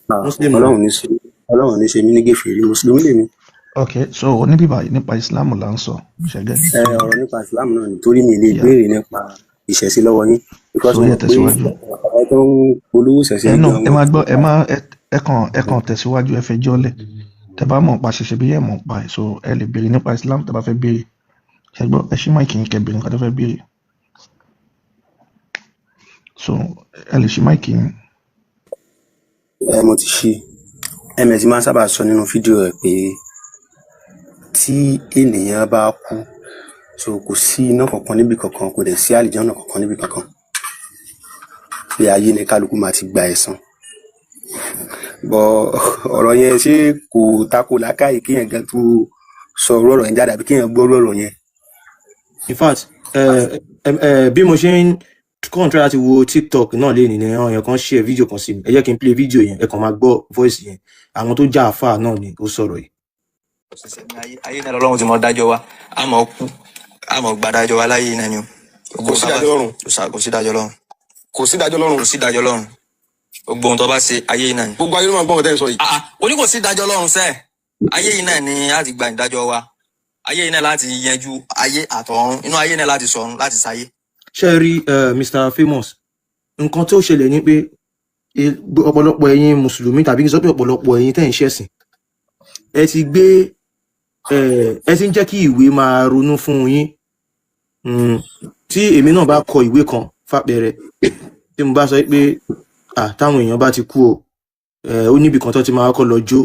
Muslim. Ọlọ́run ní ṣe mí ní gèfèrí mùsùlùmí lèmi. Okay, so níbí báyìí nípa Islam là ń sọ ṣẹgẹ. Ọ̀rọ̀ nípa Islam náà nítorí mi lè béèrè nípa ìṣẹ̀sí lọ́wọ́ yín. So yẹ tẹ̀síwájú. Ẹ tó ń polówó ṣẹ̀ṣẹ̀. Ẹ máa gbọ́ ẹ kàn tẹ̀síwájú ẹ fẹ́ jọ́lẹ̀ tẹ bá mọ̀ pa ṣẹṣẹ bí yẹ mọ̀ pa ẹ̀ so ẹ lè béèrè nípa Islam tẹ bá fẹ́ béèrè ṣẹgbọ́ ẹ ṣí máìkì yín kẹ béèrè nǹkan tẹ fẹ́ béèrè so ẹ lè ṣí máìkì yín. Mo ti ṣí. MS máa sábà sọ nínú fídíò ẹ̀ pé tí ènìyàn bá kú so kò sí iná kankan níbi kankan kò dẹ̀ sí àlìjánà kankan níbi kankan pé ayé ni kálukú máa ti gba ẹ̀san bọ́ ọ̀rọ̀ yẹn ṣé kò tako làákàyè kéèyàn gan tó sọ ọ̀rọ̀ yẹn jáde àbí kéèyàn gbọ́ ọ̀rọ̀ yẹn. In fact bí mo ṣe ń kọ́ńtà láti wo TikTok náà lé nìyẹn àwọn èèyàn kan share fídíò kan sí mi ẹ jẹ́ kí n play fídíò yẹn ẹ kàn máa gbọ́ voice yẹn àwọn tó já àfáà náà ni ó sọ̀rọ̀ yìí. ayé náà lọ́lọ́run ti mọ dájọ́ wa àmọ́ kú àmọ́ gbàdájọ́ wa láyé náà ni o. kò sí dájọ́ lọ́run. kò sí dájọ́ lọ́run. kò sí dájọ́ lọ́run. kò sí dájọ́ lọ́run. gbogbo ohun tó bá ṣe ayé náà ni. gbogbo ayé ló máa gbọ́ ọ̀tẹ́ sọ yìí. o ní kò sí dájọ́ lọ́run sẹ́ẹ̀ ayé yìí náà ni a ti gba ìdájọ́ wa ayé yìí náà láti yanjú ayé àtọ̀run inú ayé náà láti sọ̀run láti sáyé. ṣe rí Mr. Famous nǹkan tó ṣẹlẹ̀ ni pé ọ̀pọ̀lọpọ̀ ẹ̀yin mùsùlùmí tàbí kí n sọ pé ọ̀pọ̀lọpọ̀ ẹ̀yin tẹ́ ń ṣẹ̀sìn ẹ ti ń jẹ́ kí ìwé máa ronú fún yín tí èmi náà bá kọ ìwé kan fàpẹẹrẹ tí mo bá sọ pé táwọn èèyàn bá ti kú ó níbi kan tó ti máa kọ́ lọ jó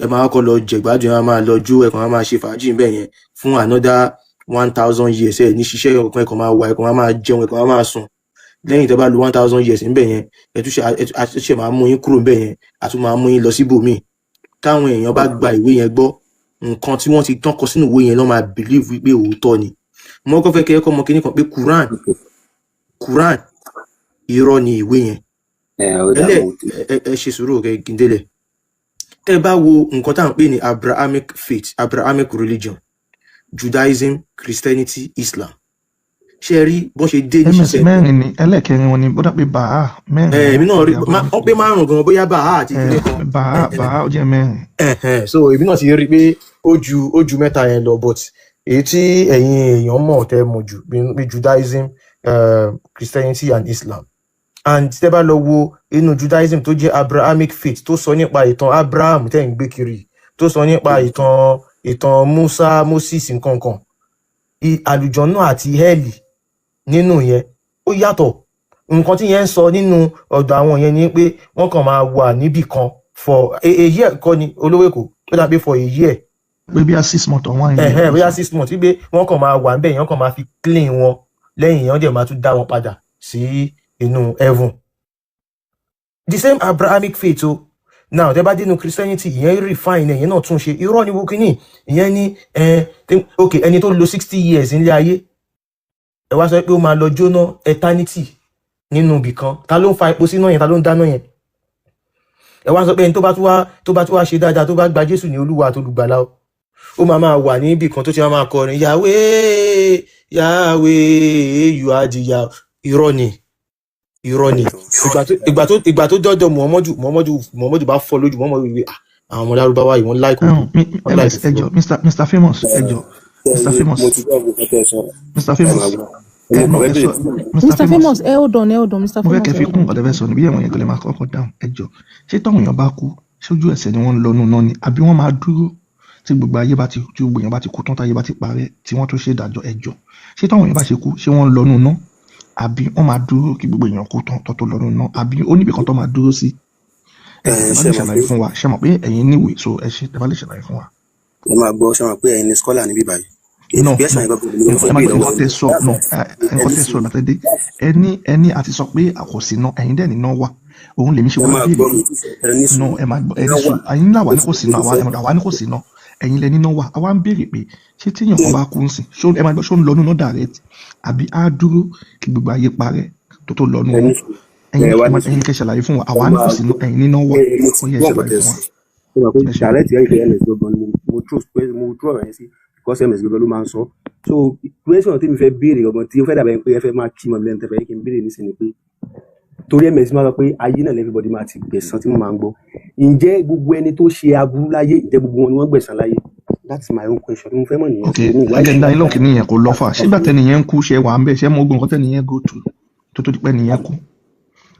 ẹ máa kọ́ lọ jẹ̀gbádùn, ẹ máa lọ jó, ẹ kàn máa ṣe fàájì bẹ́ẹ̀ yẹn fún another 1000 years. Ẹ ní ṣiṣẹ́ ọkàn, ẹ kàn máa wà, ẹ kàn máa jẹun, ẹ kàn máa sùn. Lẹ́yìn tẹ́ bá lo 1000 years níbẹ̀ yẹn, ẹ tún ṣe máa mú yín kúrò níbẹ̀ yẹn, a tún máa mú yín lọ síbòmíì. Táwọn èèyàn bá gba ìwé yẹn gbọ́, nǹkan tí wọ́n ti tán kọ sínú ìwé yẹn ló máa believe wípé òótọ́ ni. Mo kọ́ fẹ́ kẹ́ ẹ̀kọ́ ọmọ kìíní kan pé Quran irọ́ ni ìwé yẹn. Ẹ ṣe sùúrù kẹ́ gíndélẹ̀. Tẹ́ bá wo nǹkan tá à ń pè ní Abrahamic faith, Abrahamic religion, Judaism, Christianity, Islam. Ṣé rí bọ́n ṣe dé ní ṣiṣẹ́? Mẹ́rin ni ẹlẹ́kẹrin wọn ni bó dà pé bàá mẹ́rin. Èmi náà rí wọ́n pé márùn-ún gan bóyá bàá àti ìdílé kan. Bàá ó jẹ́ mẹ́rin. So èmi náà ti rí pé ó ju mẹ́ta yẹn lọ, but èyí tí ẹ̀yin èèyàn mọ̀ tẹ́ mọ̀ jù bí Judaism, Christianity and Islam. And tẹ́ bá lọ wo inú Judaism tó jẹ́ Abrahamic faith tó sọ nípa ìtàn Abraham tẹ́ ń gbé kiri, tó sọ nípa ìtàn Musa, Moses nǹkan kan, àlùjànnú àti hẹ́ẹ̀lì nínú yẹn ó yàtọ̀. Nǹkan tí yẹn ń sọ nínú ọ̀dọ̀ àwọn yẹn ni pé wọ́n kàn máa wà níbì kan for a year kọ́ ni olówó èkó ó dàbí for a year. Pé bí a 6 months or 1 year. Bí a 6 months wípé wọ́n kàn máa wà níbẹ̀ yẹn, wọ́n kàn máa fi clean wọn, lẹ́yìn yẹn wọ́n dẹ̀ máa tún dá wọn padà sí inú heaven. The same Abrahamic faith o. Now tẹ́ bá dé inú Christianity ìyẹn refine ìyẹn náà tún ṣe irọ́ ní wókìní. Ìyẹn ní ok ẹni tó lo 60 years nílé ayé, ẹ wá sọ pé ó máa lọ jóná eternity nínú ibì kan. Ta ló ń fa epo sínú yẹn, ta ló ń dáná yẹn? Ẹ wá sọ pé ẹni tó bá tún wá ṣe dáadáa, tó bá gba Jésù ní Olúwa àti Olùgbàlà, ó máa wà ní ibì kan tó ti máa kọrin Yahweh Yahweh you are the Yahweh. Irọ́ ni. Ìgbà tó dọ́dọ̀ Muhammadu bá fọ́ lójú Muhammadu wípé àwọn ọmọ Lárúbáwá yìí wọ́n láìkò. Ẹjọ́ Mr. Famous, ẹjọ́ Mr. Famous. Mr. Famous, hold on, Mr. Famous. Mo fẹ́ kẹ́ fi kún ọ̀dọ̀ fẹ́ sọ níbi ẹ̀wọ̀n yẹn kò lè máa kọ́kọ́ dáhùn. Ẹjọ́ ṣé táwọn èèyàn bá kú sójú ẹsẹ̀ ni wọ́n ń lọ nù náà ni, àbí wọ́n máa dúró tí gbogbo ayé bá ti kú tán, táyé bá ti parẹ́ tí wọ́n tó ṣe ìdájọ́? Ẹjọ́ ṣé táwọn èèyàn bá ṣe kú ṣé wọ́n ń lọ nù náà, àbí wọ́n máa dúró kí gbogbo èèyàn kú tán tó lọ nù náà, àbí ó níbi kan tó máa dúró sí? Ẹ bá lè ṣàlàyé fún wa, ṣe mọ̀ pé ẹ̀yin níwèé, so ẹ ṣe ẹ bá lè ṣàlàyé fún wa. Ẹ máa gbọ́, ṣe mọ̀ pé ẹ̀yin ni scholar níbí báyìí. No, nǹkan tẹ́ sọ látẹ́dé ẹni àti sọ pé àkọsí náà ẹ̀yin dẹ̀ nínú wà, òun lèmi ṣe wá bí no ẹ máa gbọ́ ẹni sùn ẹ̀yin náà wà ní kò sí náà àwa ní kò sí náà ẹ̀yin lẹ nínú wà. Àwa ń béèrè pé ṣé tíyàn kan bá kú ń sìn ẹ máa gbọ́ ṣó ń lọ nínú direct àbí á dúró kí gbogbo ayé parẹ́ tó lọ nínú ẹ̀yin kẹ́ ṣàlàyé fún wa. Àwa ní kò sí náà ẹ̀yin nínú wà, ó yẹ ṣàlàyé fún wa. Because MS gbogbo ló máa ń sọ. So question tí mi fẹ́ béèrè ọgbọ́n tí ó fẹ́ dàbẹ̀ pé ẹ fẹ́ máa kí mọ̀ lẹ́nu tẹ́fẹ́ kí n béèrè nísìnyí pé torí MS máa sọ pé ayé náà everybody máa ti gbẹ̀san tí mo máa ń gbọ́. Ǹjẹ́ gbogbo ẹni tó ṣe aburú láyé, ǹjẹ́ gbogbo wọn ni wọ́n gbẹ̀san láyé? That's my own question. Mo fẹ́ mọ̀ nìyẹn. Ok, ẹgẹ ní ayélujára kìíní yẹn kò lọ fà. Ṣé gbàtẹ́ nìyẹn ń kú ṣe wà ń bẹ̀ ṣé mo gbọ́ nǹkan tẹ́ nìyẹn go through tó di pẹ́ nìyẹn kú?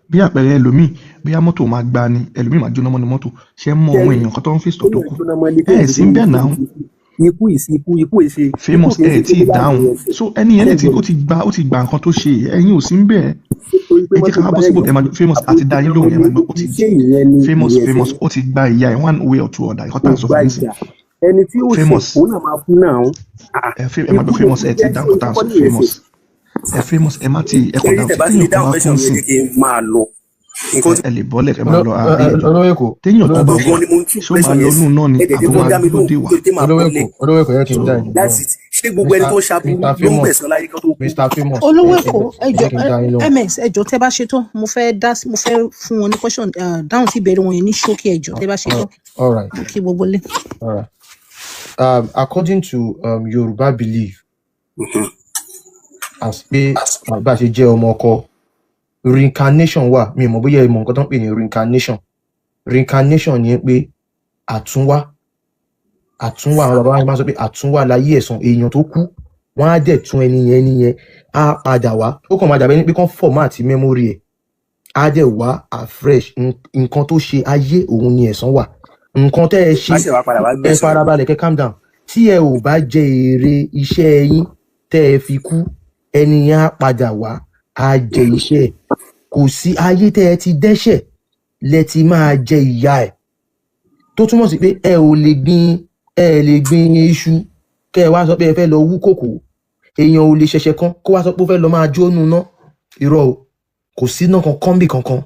Bí àpẹẹrẹ ẹlòmíì bí mọ́tò máa gbá ni, ẹlòmíì máa jóná mọ́ ni mọ́tò, ṣé mọ àwọn èèyàn kan tó ń fèsì tó kú? Ẹ sì ń bẹ̀ náà. Ikú ìṣe. Famous ẹ tí ì dáhùn, so ẹni yẹn ó ti gba nǹkan tó ṣe, ẹ̀yin ò sí ń bẹ̀. Ẹ jẹ́ ká bọ́ síbò ẹ máa Famous àti dá yín lóhùn ẹ máa gbọ́ ó ti Famous ó ti gba ìyá ẹ̀ one way or two other ẹ̀kọ́ tá à ń sọ fún yín sí. Ẹni tí ó ṣe òun náà máa fún náà. Ẹ máa gbọ́ Famous ẹ ti dáhùn tá à ń sọ Famous ẹ má ti ẹ̀kọ́ dáhùn tí téèyàn kan bá kún sí ẹ lè bọ́lẹ̀ ẹ máa lọ àárín ẹjọ́ téèyàn tó bá wà ṣó máa lọ nù náà ni àbúrò àdúgbò dé wà. olówó èkó yẹn kì í dá ìlú náà. Ṣé gbogbo ẹni tó ṣàbùrù ló ń gbẹ̀san láyé kan tó kú? Mr. Famous. Olówó èkó MS ẹjọ́ tẹ́ bá ṣe tán mo fẹ́ fún wọn ní question dáhùn sí ìbéèrè wọn yẹn ní ṣókí ẹjọ́ tẹ́ bá ṣe tán. All right. Kí gbogbo lé. All right. According to Yoruba belief as pé bá a ṣe jẹ́ ọmọ ọkọ reincarnation wà. Mi mọ̀ bóyá ẹ mọ̀ nǹkan tó ń pè ní reincarnation ni pé àtúnwá àwọn bàbá wa máa sọ pé àtúnwá láyé ẹ̀san èèyàn tó kú wọ́n á dẹ̀ tún ẹni yẹn á padà wá. Ó kàn máa dàbẹ́ ní pé kán format memory ẹ̀ á dẹ̀ wá afresh. Nǹkan tó ṣe ayé òun ni ẹ̀san wà. Nǹkan tẹ́ ẹ ṣe ẹ farabalẹ̀ kẹ́ calm down. Tí ẹ ò bá jẹ èrè iṣẹ́ yín tẹ́ ẹ fi kú ẹni yẹn á padà wá á jẹ iṣẹ́ ẹ̀. Kò sí ayé tẹ́ ẹ ti dẹ́ṣẹ̀ lẹ ti máa jẹ ìyà ẹ̀. tó túmọ̀ sí pé ẹ lè gbin iṣu kẹ́ ẹ wá sọ pé ẹ fẹ́ lọ wú kòkó, èèyàn ò lè ṣẹ̀ṣẹ̀ kan kó wá sọ pé ó fẹ́ lọ máa jónú ná, irọ́ o, kò sí náà kankan bí kankan.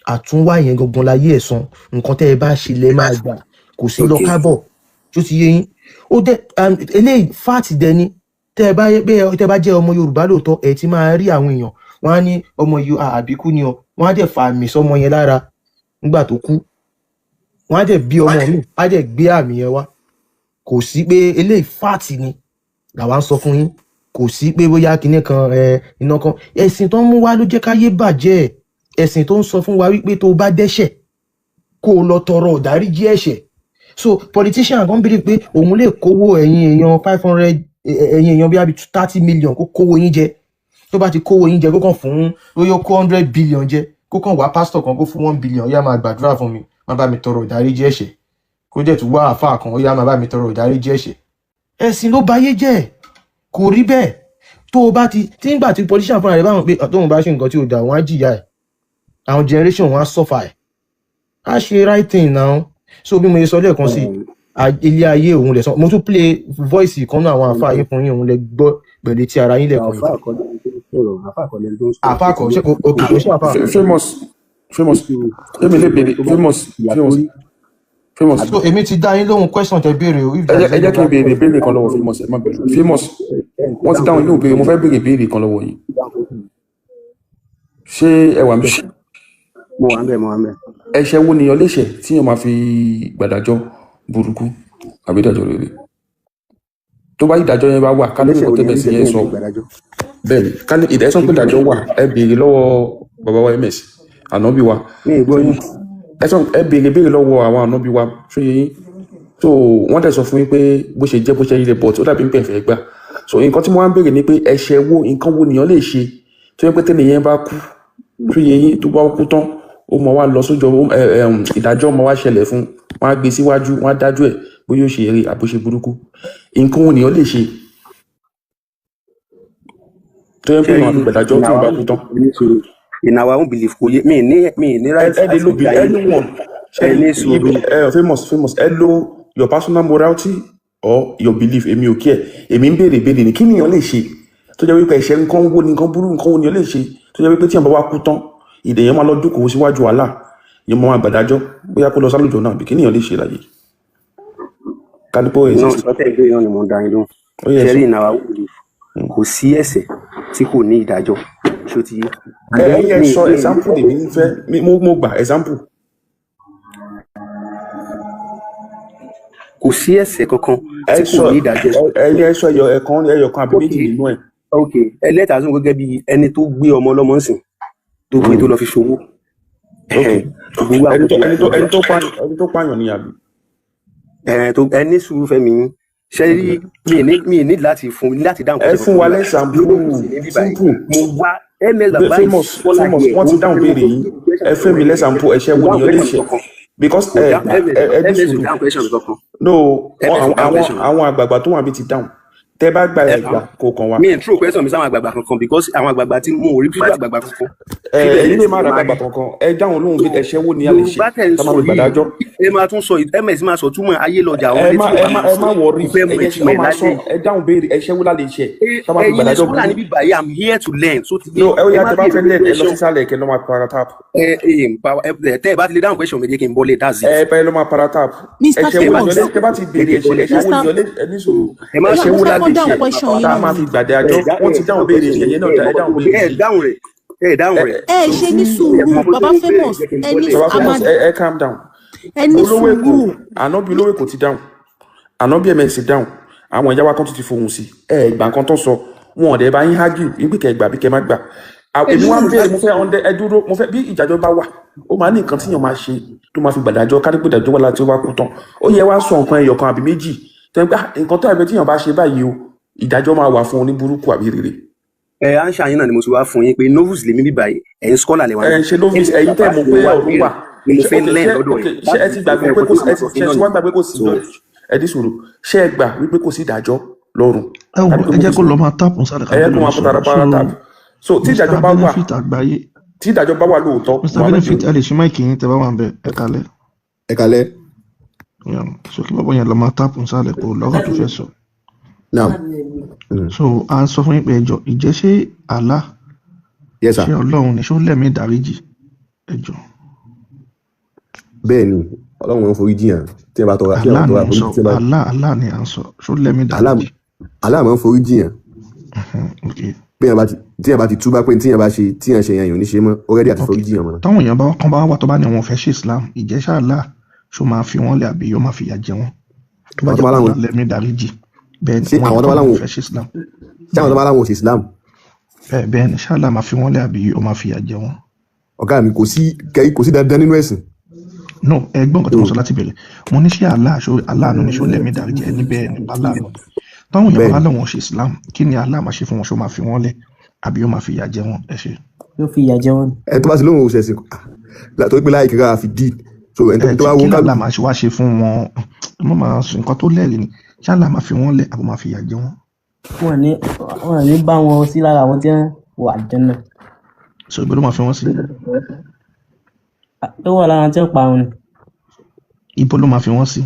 Àtúnwá yẹn gangan láyé ẹ̀san, nǹkan tẹ́ ẹ bá ṣe lẹ́ máa gbà, kò sí lọ kábọ̀ tó ti yé yín. Ó dẹ eléyìí fáàtì dẹni tẹ́ ẹ bá jẹ́ ọmọ Yorùbá lóòótọ́, ẹ ti máa rí àwọn èèyàn wọ́n á ní ọmọ yìí àbíkú ni ọ, wọ́n á dẹ̀ fa àmì sọmọ yẹn lára nígbà tó kú, wọ́n á dẹ̀ bí ọmọ mi á dẹ̀ gbé àmì yẹn wá. Kò sí pé eléyìí fáàtì ni làwa ń sọ fún yín, kò sí pé bóyá kinní kan iná kan. Ẹ̀sìn tó ń mú wá ló jẹ́ káyé bàjẹ́, ẹ̀sìn tó ń sọ fún wa wípé tó bá dẹ́ṣẹ̀ kó o lọ tọrọ ìdáríjì ẹ̀ṣẹ̀. So politician kan bìrì pé òun lè kówó ẹ̀yin èèyàn 500 ẹ̀yin èèyàn bí 30 million kó kówó yín jẹ, tó bá ti kówó yín jẹ kó kàn fún bóyá kó 100 billion jẹ, kó kàn wá pásítọ̀ kan kó fún 1 billion, ó yá máa gbàdúrà fún mi, máa bá mi tọrọ ìdáríjì ẹ̀ṣẹ̀, kó jẹ́ tún wá àfáà kan, ó yá máa bá mi tọrọ ìdáríjì ẹ̀ṣẹ̀. Ẹ̀sìn ló bayé jẹ́, kò rí bẹ́ẹ̀. Tó o bá ti tí nígbà tí politician fúnra rẹ̀ bá wọn pé tóun bá ṣe nǹkan tí ò dá, wọn á jìyà ẹ̀, àwọn generation wọn á suffer ẹ̀, á ṣe right thing now. So bí mo ṣe sọ lẹ́ẹ̀kan sí ilé ayé òun lẹ̀ sọ, mo tún play voice kan náà àwọn àfáà yín fún yín, òun lẹ gbọ́ pẹ̀lú tí ara yín lẹ́ẹ̀kan yìí. Àfáà kan ṣe òkè tó ṣe àfáà. famous èmi lè béèrè famous. So èmi ti dá yín lóhun question tẹ béèrè o. Ẹ jẹ́ kí n béèrè béèrè kan lọ́wọ́ famous, ẹ má bẹ̀rù. Famous wọ́n ti dáhùn lóhùn béèrè, mo fẹ́ béèrè béèrè kan lọ́wọ́ yìí. Ṣé ẹ wà ń bẹ̀? Mo wà ń bẹ̀. Ẹ̀ṣẹ̀ wo nìyàn léṣẹ̀ tí yàn máa fi gbàdájọ́ burúkú àbí ìdájọ́ rere? Tó bá ìdájọ́ yẹn bá wà, ká ló ń kọ́ tẹ́lẹ̀ sí yẹn sọ. Bẹ́ẹ̀ni, ká ní ìdájọ́ pé ìdájọ́ wà, ẹ béèrè lọ́wọ́ bàbá wa MS, ànábì wa. Ẹ béèrè lọ́wọ́ àwọn ànábì wa, ṣó yẹ yín? So wọ́n dẹ̀ sọ fún mi pé bó ṣe jẹ́ bó ṣe yẹ bọ̀ tó dàbí pé ẹ̀fẹ̀ gbà. So nǹkan tí mo wá ń béèrè ni pé ẹ̀ṣẹ̀ wo, nǹkan wo nìyàn lè ṣe tó yẹ pé tẹ́lẹ̀ yẹn bá kú, ṣó yẹ yín? Tó bá kú tán, ó mọ wá lọ sójọ ìdájọ́ mọ wá ṣẹlẹ̀ fún, wọn á gbé síwájú, wọn á dájú ẹ̀ bóyá ó ṣe eré àbóṣe burúkú. Nǹkan wo nìyàn lè ṣe tó yẹ pé wọn àfi gbàdájọ́ tí wọn bá kú tán? In our own belief, me ni right. Famous. Ẹ lo your personal morality or your belief. Èmi ò kí ẹ. Èmi ń béèrè ni kí nìyàn lè ṣe tó jẹ́ wípé ẹ̀ṣẹ̀ nǹkan wo ni nǹkan burú, nǹkan wo nìyàn lè ṣe tó jẹ́ wípé tí wọn bá wá kú tán, ìdèyàn máa lọ jókòó síwájú àlá, yẹn mọ àgbàdájọ́ bóyá kó lọ sálùjọ náà bí kí nìyàn lè ṣe láyé. Kálípọ̀ ẹ̀ náà sọ́tẹ̀ ìgbé yẹn ni mo ń dá yín lóhùn. Ṣẹ́rí in our own belief, kò sí ẹ̀ṣẹ̀ tí kò ní ìdájọ́. Ṣó ti yé? Ẹ sọ example lèmi ń fẹ́, mo gbà example. Kò sí ẹ̀ṣẹ̀ kankan tí kò ní ìdájọ́. Ẹ sọ ẹyọkan àbí méjì nínú ẹ̀. Ok, ẹlẹ́tàá sún gẹ́gẹ́ bí ẹni tó gbé ọmọ ọlọ́mọ ń sìn, tó gbé tó lọ fi ṣòwò. Ẹni tó pààyàn ni àbí? Ẹni sùúrù fẹ́mi yín. Ṣé rí mi ní láti dáhùn. Ẹ fún wa lẹ́sàmpù simple. Mo wá ms bàbá famous wọ́n ti dáhùn béèrè yìí. Ẹ fẹ́ mi lẹ́sàmpù ẹ̀ṣẹ̀ wo nìyàn lè ṣe? Because ẹ ní sùúrù. No, àwọn àgbààgbà tó wà bí ti dáhùn. Tẹ́ bá gba ẹgbà kò kàn wá. Mi ò true question mi sáwọn àgbààgbà kankan because àwọn àgbààgbà tí mo rí fídíò àgbààgbà kankan. Ilé máa ra àgbààgbà kankan. Ẹ dáhùn lóhùn bí ẹ̀ṣẹ̀ wo ni a lè ṣe? Ká máa fi gbàdájọ́. Ẹ máa tún sọ ms máa sọ túmọ̀ ayé lọ́jà àwọn létí. Ẹ má wọrí ẹ dáhùn béèrè ẹ̀ṣẹ̀ wo la lè ṣe? Ká máa fi gbàdájọ́ bí. Ẹyin báyìí I'm here to learn. No, ẹ yà tẹ bá fẹ́ lẹ́ẹ̀ ẹ lọ sí sálẹ̀ kẹ́ lọ́ máa para tap. Tẹ́ ẹ bá ti lè dáhùn question mi jẹ́ kí n bọ́lé that's it. Ẹ bá ẹ lọ́ máa para tap. Ẹ̀ṣẹ̀ wo ni ẹ bá ti béèrè ẹ̀ṣẹ̀ wo ni ẹ ní sùúrù. Ẹ̀ṣẹ̀ wo la lè ṣe? Ká máa fi gbàdájọ́. Wọ́n ti dáhùn béèrè ẹ̀yẹ náà ẹ dáhùn béèrè. Ẹ dáhùn rẹ̀. Ẹ ṣe ní sùúrù baba famous ẹ calm down. Ẹ ní sùúrù. Ànábì olówó kò ti dáhùn, ànábì MS dáhùn, àwọn ìyá wa kan ti fohùn sí ìgbà kan tó sọ wọn ọ̀dẹ̀ bá yín hágì wípé kẹ́ gbà bí kẹ́ má gbà. Èmi wá ń bẹ̀rẹ̀ mo fẹ́ ẹ dúró mo fẹ́ bí ìdájọ́ bá wà ó máa ní nǹkan tíyàn máa ṣe tó máa fi gbàdájọ́ kárí pé ìdájọ́ wà láti wá kú tán. Ó yẹ wá sọ nǹkan ẹyọ kan àbí méjì tẹ́gbà nǹkan tó àbẹ tíyàn bá ṣe báyìí o ìdájọ́ máa wà fún oníburúkú àbí rere. À ń ṣàyìn náà ni mo ti wá fún yín pé novus lèmi bí báyìí ẹ̀yin scholar lè wá. Ṣe novus ẹ̀yin tẹ́ mọ̀ pé ọ̀run wà. Ṣé ẹ ti gbàgbé pé kò sí ẹdí sòrò ṣé ẹ gbà wípé kò sí ìdájọ́ lọ́run? Ẹ jẹ́ kó lọ máa tápùn sáré ká tó lọ sọ̀rọ̀. So tí ìdájọ́ bá wà lóòótọ́. Mr Benefit ẹ lè ṣe máìkì yín tẹ́ bá wà ń bẹ ẹ kalẹ̀. Ẹ kalẹ̀. So kí bàbá yẹn lọ máa tápù nsàlẹ̀ kó lọ́rọ̀ tó fẹ́ sọ. Now, So à ń sọ fún yín pé ẹjọ́ ìjẹ́ ṣé Allah yes sir. ṣé Ọlọ́run ni ṣó lẹ́mí ìdáríjì ẹjọ́. Bẹ́ẹ̀ ni Ọlọ́run máa ń forí jiyàn tí ẹ bá tọrọ Allah ni à ń àforíjì sọ tí ẹ bá Allah ni à ń sọ ṣó lẹ́mí ìdáríjì. Allah máa ń forí jiyàn Okay. bí ẹ bá ti túbá pé tí ẹ bá ṣe tí ẹ ṣe yẹn yòó ní ṣe mọ́ already àti forí jiyàn mọ́. Táwọn èèyàn bá kán bá wà tó bá ní àwọn fẹ́ ṣe Islam ìjẹ́ ṣá Allah ṣó máa fi wọ́n lẹ̀ àbí yóò máa fìyà jẹ wọ́n tó bá jẹ́ pé Allah lẹ́mí ìdáríjì bẹ́ẹ̀ ni ṣé àwọn tó bá láwọn fẹ́ ṣe Islam ṣé àwọn tó bá láwọn ò ṣe Islam. bẹ́ẹ̀ ni ṣá Allah máa fi wọ́n lẹ̀ àbí yóò máa fìyà jẹ wọ́n. Ọ̀gá mi kò sí dandan nínú ẹ̀sìn. No, ẹgbọ́n nǹkan tí mo sọ láti bẹ̀rẹ̀ mo ní ṣé aláàánú ní ṣó lẹ́mí ìdáríjì ẹni bẹ́ẹ̀ ni aláàánú táwọn èèyàn bá láwọn ṣe Islam kí ni Allah máa ṣe fún wọn ṣó máa fi wọ́n lẹ̀ àbí yóò máa fi ìyà jẹ wọ́n ẹ ṣe. yóò fi ìyà jẹ wọ́n. ẹ tó bá sì lóhùn òṣèṣin tó pé láì kíra àfi dì so ẹni tó bá wọ́n kí Allah máa ṣe wá ṣe fún wọn mo máa sọ nǹkan tó lẹ́rìí ni ṣé Allah máa fi wọ́n lẹ̀ àbí máa fi ìyà jẹ wọ́n. wọn ní bá wọn sí lára àwọn tí wọn wà jẹnà. so ibo ló máa fi wọ́n sí. ó wà lára tí wọn pa wọn ni. Ibo ló máa fi wọ́n sí.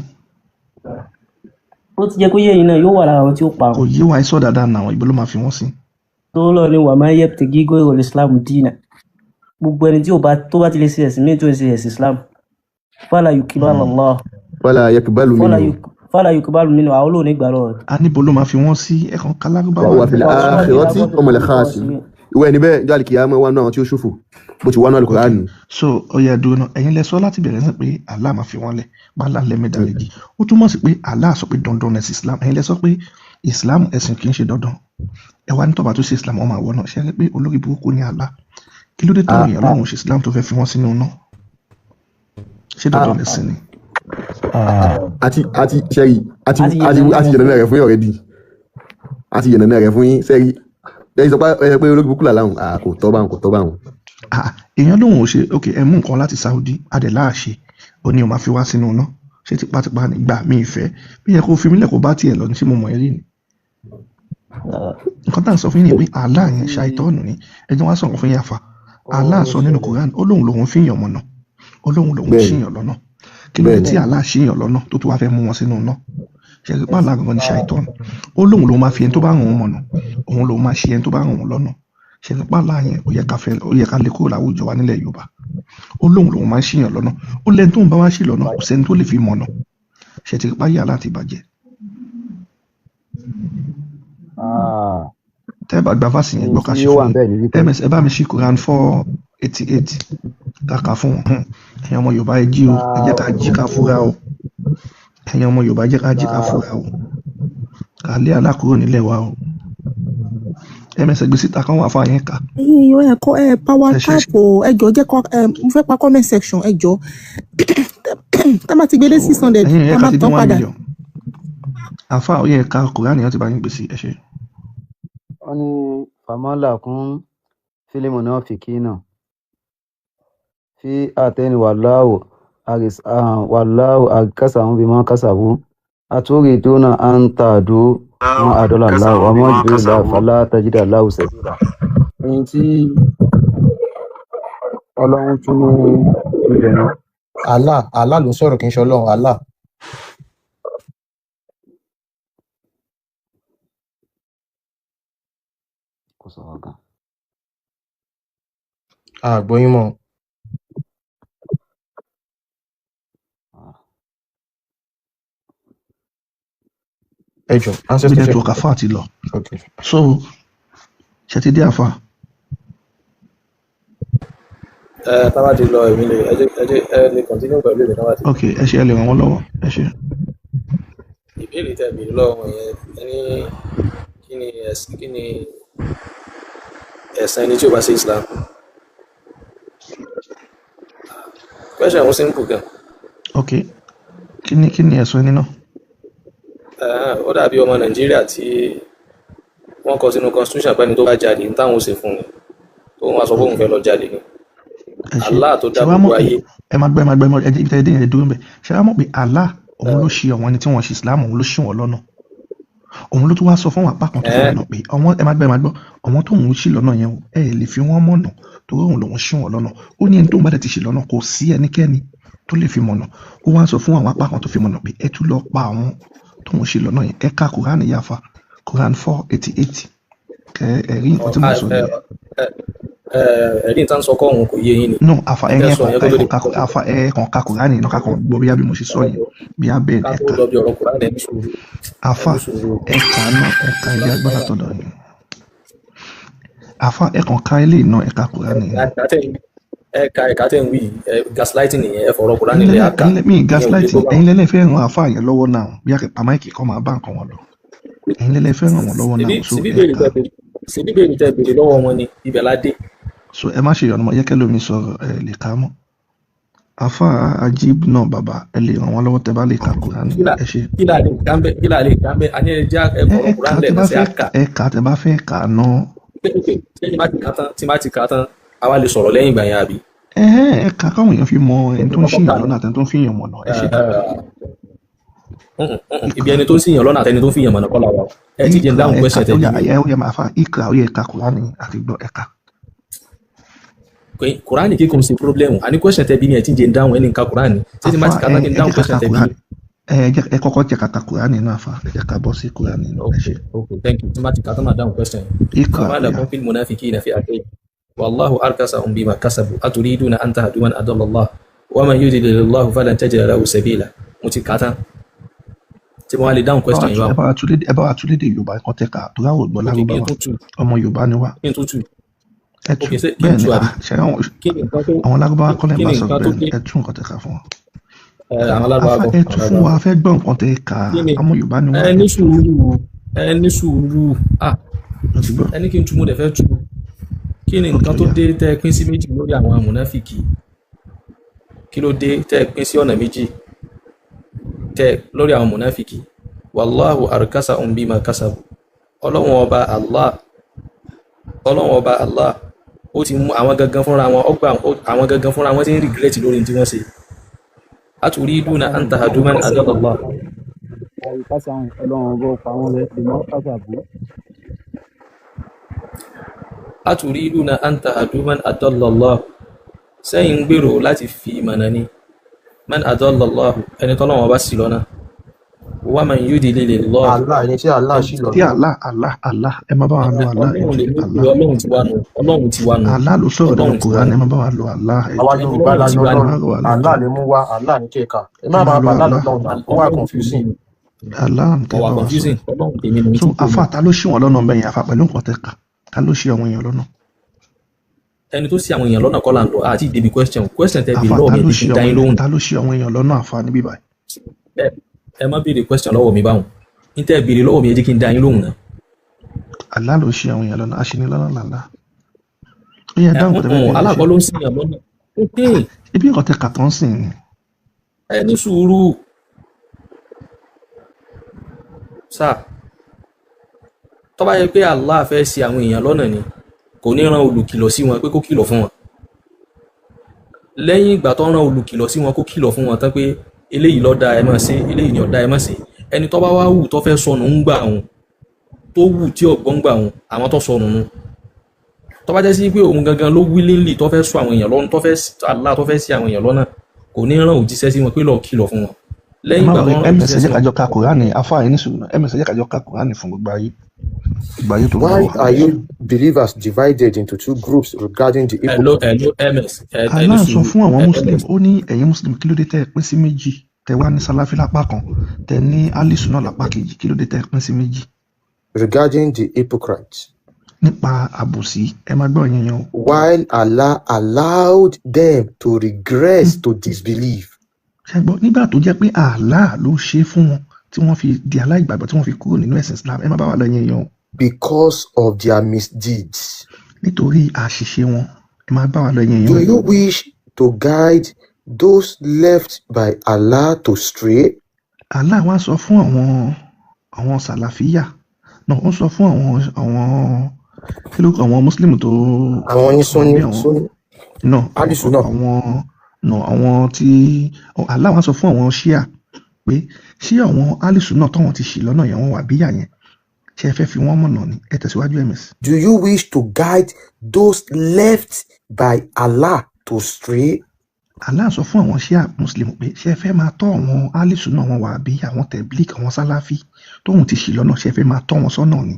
Ó ti jẹ́ kó yé yín náà yóò wà lára àwọn tí ó pa wọn. Kò yé wa sọ dáadáa náà ibo ló máa fi wọ́n sí. Tó lọ ní wàá máa yẹ tẹ̀gí góyè Islam dínà gbogbo ẹni tí tó bá ti lè ṣe ẹ̀sìn míì tó ń ṣe ẹ̀sìn Islam fala yuqbalu Allah. Fala yuqbalu minhu. Fala yuqbalu minhu àwọn olóòní gbà lọ. A níbo ló máa fi wọ́n sí ẹ̀kan kálágbá wà. Wà fil akhirati humul khasirun. Ìwé ẹni bẹ́ẹ̀ jọ́ àlìkìyámà wà nínú àwọn tí ó ṣòfò bó ti wà nínú Al-Qur'an. So ọyà dúró náà ẹ̀yin lẹ sọ láti bẹ̀rẹ̀ sí pé Allah máa fi wọ́n lẹ̀ bá Allah lẹ́mí dáríjì ó túmọ̀ sí pé Allah sọ pé dandan ẹ̀sìn Islam ẹ̀yin lẹ sọ pé Islam ẹ̀sìn kì í ṣe dandan ẹ wá ní tọ́ba tó ṣe Islam ọmọ àwọn náà ṣe é pé olórí burúkú ní Allah kí ló dé tó èèyàn lọ́wọ́ ṣe Islam tó fẹ́ fi wọ́n sínú náà ṣé dandan ẹ̀sìn ni. àti ṣẹ́rí àti yẹ̀nà rẹ̀ fún yín already àti yẹ̀nà rẹ̀ fún yín ṣẹ́rí ẹ sọ pé olórí burúkú làláhùn kò tọ́ báwọn. Èèyàn lòun ò ṣe ok ẹ mú nǹkan láti Saudi adẹ̀láàṣe ó ní o máa fi wá sínú náà ṣé tipátipá nígbà mí ìfẹ́ bí yẹ kó fi mílẹ̀ kó bá tiẹ̀ lọ ní tí mo mọ̀ ẹ́ rí ni. Nǹkan tá à ń sọ fún yín ni pé Allah yẹn ṣàìtọ́nù ni ẹjọ́ wá sọ̀rọ̀ fún yín àfa Allah sọ nínú Quran ó lóun fi yàn mọ̀nà ó lóun ṣìyàn lọ́nà kí ló dé tí Allah ṣìyàn lọ́nà tó tó wá fẹ́ mú wọn sínú náà ṣe pé Allah gangan ni ṣàìtọ́nù ó lóun máa fi ẹni tó bá ràn wọn mọ̀nà òun lòun máa ṣe ẹni tó bá ràn wọn lọ́nà ṣe pé Allah yẹn ó yẹ ká lè kúrò láwùjọ wa nílẹ̀ Yorùbá ó lóun máa ṣìyàn lọ́nà ó lẹ́ni tó ń bá wá ṣì lọ́nà kò sẹ́ni tó lè fi mọ̀nà ṣe ti pa yà láti bàjẹ́. Tẹ́ bá gba fásitì yẹn gbọ́ ká ṣe fún mi ms ẹ bá mi ṣí Quran 488 kàkà fún wọn ẹ̀yin ọmọ Yorùbá ẹ jí o ẹ jẹ́ ká jí ká fúra o ẹ̀yin ọmọ Yorùbá ẹ jẹ́ ká jí ká fúra o ká lé alákòóró nílẹ̀ wa o ms ẹgbẹ́ síta kan wà fún àyẹn ká. ẹ̀yin ẹ̀kọ́ power tap o ẹjọ́ jẹ́ kọ́ mo fẹ́ pa comment section ẹjọ́ tá a máa ti gbé dé 600 tá a máa tán padà. àfa òye ẹ̀ka Quran yẹn ti bá yín gbèsè ẹ ṣe. wọ́n ní famala kún fílímù náà fìkì náà fi àtẹni wàláwò àkásàwọn bímọ kásàwó àtúrì tó náà à ń tàdó wọn àdọ́là láwò ọmọ ìbílẹ̀ láfàlá tajídà láwùsẹ̀. ẹni tí ọlọ́run tún ní ilẹ̀ náà. Allah ló sọ̀rọ̀ kì í ṣe ọlọ́run Allah. kò sọ̀rọ̀ gan. àgbọ̀yìn mọ́. ẹjọ bí network afa ti lọ so ṣe ti dé afa. táwa ti lọ èmi lè ẹ lè continue pẹ̀lú èmi táwa ti. ok ẹ ṣe ẹ lè ràn wọ́n lọ́wọ́ ẹ ṣe. ìbéèrè tẹ́ béèrè lọ́wọ́ yẹn ẹni kí ni ẹ̀sìn ẹni tí ó bá ṣe Islam. question ọ̀hún simple gan. ok kí ni ẹ̀sùn ẹni náà. ó dàbí ọmọ Nàìjíríà tí wọ́n kọ sínú constitution pẹ́ni tó bá jáde ní táwọn ò ṣe fún un tó wọ́n sọ fóun fẹ́ lọ jáde ni. Allah tó dá gbogbo ayé. ẹ máa gbọ́ ẹ ibi tẹ́ ẹ dé yẹn dúró ń bẹ̀ ṣé wàá mọ̀ pé Allah òun ló ṣe àwọn ẹni tí wọ́n ṣe Islam òun ló ṣì wọ́n lọ́nà òun ló tún wá sọ fún apá kan tó fẹ́ lọ́nà pé ẹ máa gbọ́ àwọn tó ń ṣì lọ́nà yẹn ẹ lè fi wọ́n mọ̀nà tó òun lòun ṣì wọ́n lọ́nà ó ní ẹni tó ń bá dẹ̀ ti ṣì lọ́nà kò sí ẹnikẹ́ni tó lè fi mọ̀nà ó wá ń sọ fún àwọn apá kan tó fi mọ̀nà pé ẹ tún lọ pa àwọn tó ń ṣe lọ́nà yẹn ẹ ka Quran yàfa Quran 4:88 kẹ ẹ rí nǹkan tí mo sọ nìyẹn. ẹ̀rí nǹkan sọ kọ́ òun kò yé yín ni. no afa ẹ kàn ka Quran yìí náà ká kàn gbọ́ bí mo ṣe sọ yẹn bí abẹ́ ẹ ká afa ẹ kà náà ẹ ka ilé agbára tọ̀dọ̀ yẹn afa ẹ kàn ka ilé náà ẹ ka Quran yẹn. ẹ̀ka tẹ̀ ń wí gaslighting nìyẹn ẹ fọ̀rọ̀ Quran nílẹ̀ àká. mi gaslighting ẹ̀yin lẹ́lẹ́ fẹ́ ràn afa yẹn lọ́wọ́ náà bí akẹ́pà máìkì kọ́ máa bá nǹkan wọn lọ ẹ̀yin lẹ́lẹ́ fẹ́ ràn wọn lọ́wọ́ náà so ṣe bíbélì tẹ béèrè lọ́wọ́ wọn ni ibẹ̀ ládé. so ẹ má ṣe ìyọnu mọ́ yẹ́kẹ́ lómi sọ̀rọ̀ ẹ lè ka mọ́ afa ajib náà bàbá ẹ lè ràn wọ́n lọ́wọ́ tẹ bá lè ka Quran ẹ ṣe. kí là lè kàmbẹ́ àní ẹja ẹ̀fọ̀rọ̀ Quran lẹ̀ lọ́sẹ̀ àkà. ẹ kà tẹ bá fẹ́ kà náà. tí bá ti kà tán àwa lè sọ̀rọ̀ lẹ́yìn ìgbà yẹn àbí. ẹ kà káwọn èèyàn fi mọ ẹni tó ń ṣìyàn lọ́nà àtẹni tó ń fìyàn mọ̀nà ẹ ṣe. ibi ẹni tó ń ṣìyàn lọ́nà àtẹni tó ń fìyàn mọ̀nà kọ́ la wà ẹ ti jẹ́ ń dáhùn question tẹ̀ ẹ ó yẹ máa fa ìkà ó yẹ ká Quran àti gbọ́ ẹ̀ka. Quran kíkún sí problem àní question tẹ̀ bí ni ẹ ti jẹ́ ń dáhùn ẹni nǹkan Quran ṣé ti má ti kàtà kí n dáhùn question tẹ̀ bí ni. ẹ kọ́kọ́ jẹ́ ká ka Quran náà fa ẹ jẹ́ ká bọ́ sí Quran náà ẹ ṣe. okay thank you tí má ti kàtà máa dáhùn question. ìkà ya fil munafiqina fi aqid wallahu arkasahum bima kasabu aturiduna an tahdu man adalla Allah wa man yudlil falan tajida lahu sabila mo ti kàtà tí mo wá lè dáhùn question yìí wá. ẹ bá wa túlédè Yorùbá kan tẹ́ka tó láwọ̀ gbọ́ lárúbáwá ọmọ Yorùbá ni wá. kí n tó tù. ẹ tù bẹ́ẹ̀ ni ṣe àwọn lárúbáwá kọ́lẹ̀ bá sọ bẹ́ẹ̀ ẹ tún nǹkan tẹ́ka fún wa. ẹ tún fún wa fẹ́ gbọ́ nǹkan tẹ́ka ọmọ Yorùbá ni wá. ẹ ní sùúrù ẹ ní kí n tú mo dẹ̀ fẹ́ tú kí ni nǹkan tó dé tẹ́ pín sí méjì lórí àwọn amúnáfìkì kí ló dé tẹ́ pín sí ọ̀nà méjì tẹ lórí àwọn mùnáfìkì wàláhù arkasahum bima kasabu ọlọ́wọ́n ọba Allah ó ti mú àwọn gangan fúnra wọn ọgbà àwọn gangan fúnra wọn ti ń regret lórí tí wọ́n ṣe aturiduna an tahdu man adalla Allah. aturiduna an tahdu man adalla Allah sẹ́yìn gbèrò láti fi ìmọ̀nà ni man adalla Allah ẹni tọ́lọ́wọ́ bá sí lọ́nà wa man yudlilillah Allah ẹni tí Allah sí lọ́nà tí Allah ẹ má bá wa lo Allah ọlọ́run ti wà nù Allah ló sọ̀rọ̀ nínú Quran ẹ má bá wa lo Allah àwọn Yorùbá la ní ọlọ́run Allah ni mú wá Allah ní kéka ẹ má bá Allah lọ́nà ó wà confusing. Allah ń tẹ́ bá wa sọ so afa ta ló ṣì wọ́n lọ́nà bẹ́yìn afa pẹ̀lú nǹkan tẹ́ka ta ló ṣì àwọn èèyàn lọ́nà. ẹni tó ṣì àwọn èèyàn lọ́nà kọ́ là ń lọ àti ìdèbí question tẹ́ bí lọ́wọ́ mi ti fi dáyín lóhùn. ta ló ṣì àwọn èèyàn lọ́nà àfa níbí báyìí. ẹ má béèrè question lọ́wọ́ mi báwọn ní tẹ́ béèrè lọ́wọ́ mi ẹ jẹ́ kí n dáyín lóhùn náà. Allah ló ṣì àwọn èèyàn lọ́nà aṣíní lọ́nà làlá. ó yẹ dáhùn kọ́tẹ́ bẹ́ẹ̀ alákọ̀ọ́ ló ń sìn yàn lọ́nà. ibi nǹkan tẹ́ kàtọ́ ń sìn ni. ẹ ní sùúrù sáà tó bá yẹ pé Allah fẹ́ ṣì àwọn èèyàn lọ́nà ni kò ní rán olùkìlọ̀ sí wọn pé kó kìlọ̀ fún wọn lẹ́yìn ìgbà tó rán olùkìlọ̀ sí wọn kó kìlọ̀ fún wọn tán pé eléyìí ló dá ẹ má ṣe eléyìí ni ò dá ẹ má ṣe ẹni tó bá wá wù tó fẹ́ sọnù ń gbà wọn tó wù tí ọgbọ́n gbà wọn àwọn tó sọnù nù tó bá jẹ́ sí pé òun gangan ló willingly tó fẹ́ sọ àwọn èèyàn lọ́nà tó fẹ́ Allah tó fẹ́ ṣì àwọn èèyàn lọ́nà kò ní rán òjíṣẹ́ sí wọn pé lọ́ọ́ kìlọ̀ fún wọn lẹ́yìn ìgbà wọn ms jẹ́ kájọ ka Kùránì afáàyè ní sùúrù ms jẹ́ kájọ ka Kùránì fún gbogbo ayé tó why are you believers divided into two groups regarding the Allah sọ fún àwọn muslim ó ní ẹ̀yin muslim kí ló dé tẹ́ ẹ pín sí méjì tẹ́ wá ní Salafi lápá kan tẹ́ ní alisuna lápá kejì kí ló dé tẹ́ ẹ pín sí méjì. regarding the hypocrites. nípa àbòsí ẹ má gbọ́ yẹn yẹn o. while Allah allowed them to regress to disbelief. ṣẹ́gbọ́n nígbà tó jẹ́ pé Allah ló ṣe fún wọn tí wọ́n fi di aláìgbàgbọ́ tí wọ́n fi kúrò nínú ẹ̀sìn Islam ẹ má bá wà lọ yẹn yẹn o. because of their misdeeds. nítorí àṣìṣe wọn ẹ má bá wà lọ yẹn yẹn o. do you wish to guide those left by Allah to stray? Allah wá sọ fún àwọn sàlàfíyà náà ó sọ fún àwọn muslim tó. àwọn onísúnni àwọn tí Allah wá sọ fún àwọn ṣíà pé ṣé àwọn alìsùnà tọ́wọ́n ti ṣì lọ́nà yẹn wọ́n wà bíyà yẹn ṣé ẹ fẹ́ fi wọ́n mọ̀nà ni ẹ tẹ̀síwájú ms. do you wish to guide those left by Allah to stray? Allah sọ fún àwọn ṣíà muslim pé ṣé ẹ fẹ́ máa tọ́ àwọn alìsùn náà wọn wà bí àwọn tẹ̀blík àwọn sálàfí tóun ti ṣì lọ́nà ṣé ẹ fẹ́ máa tọ́ wọn sọ́nà ni.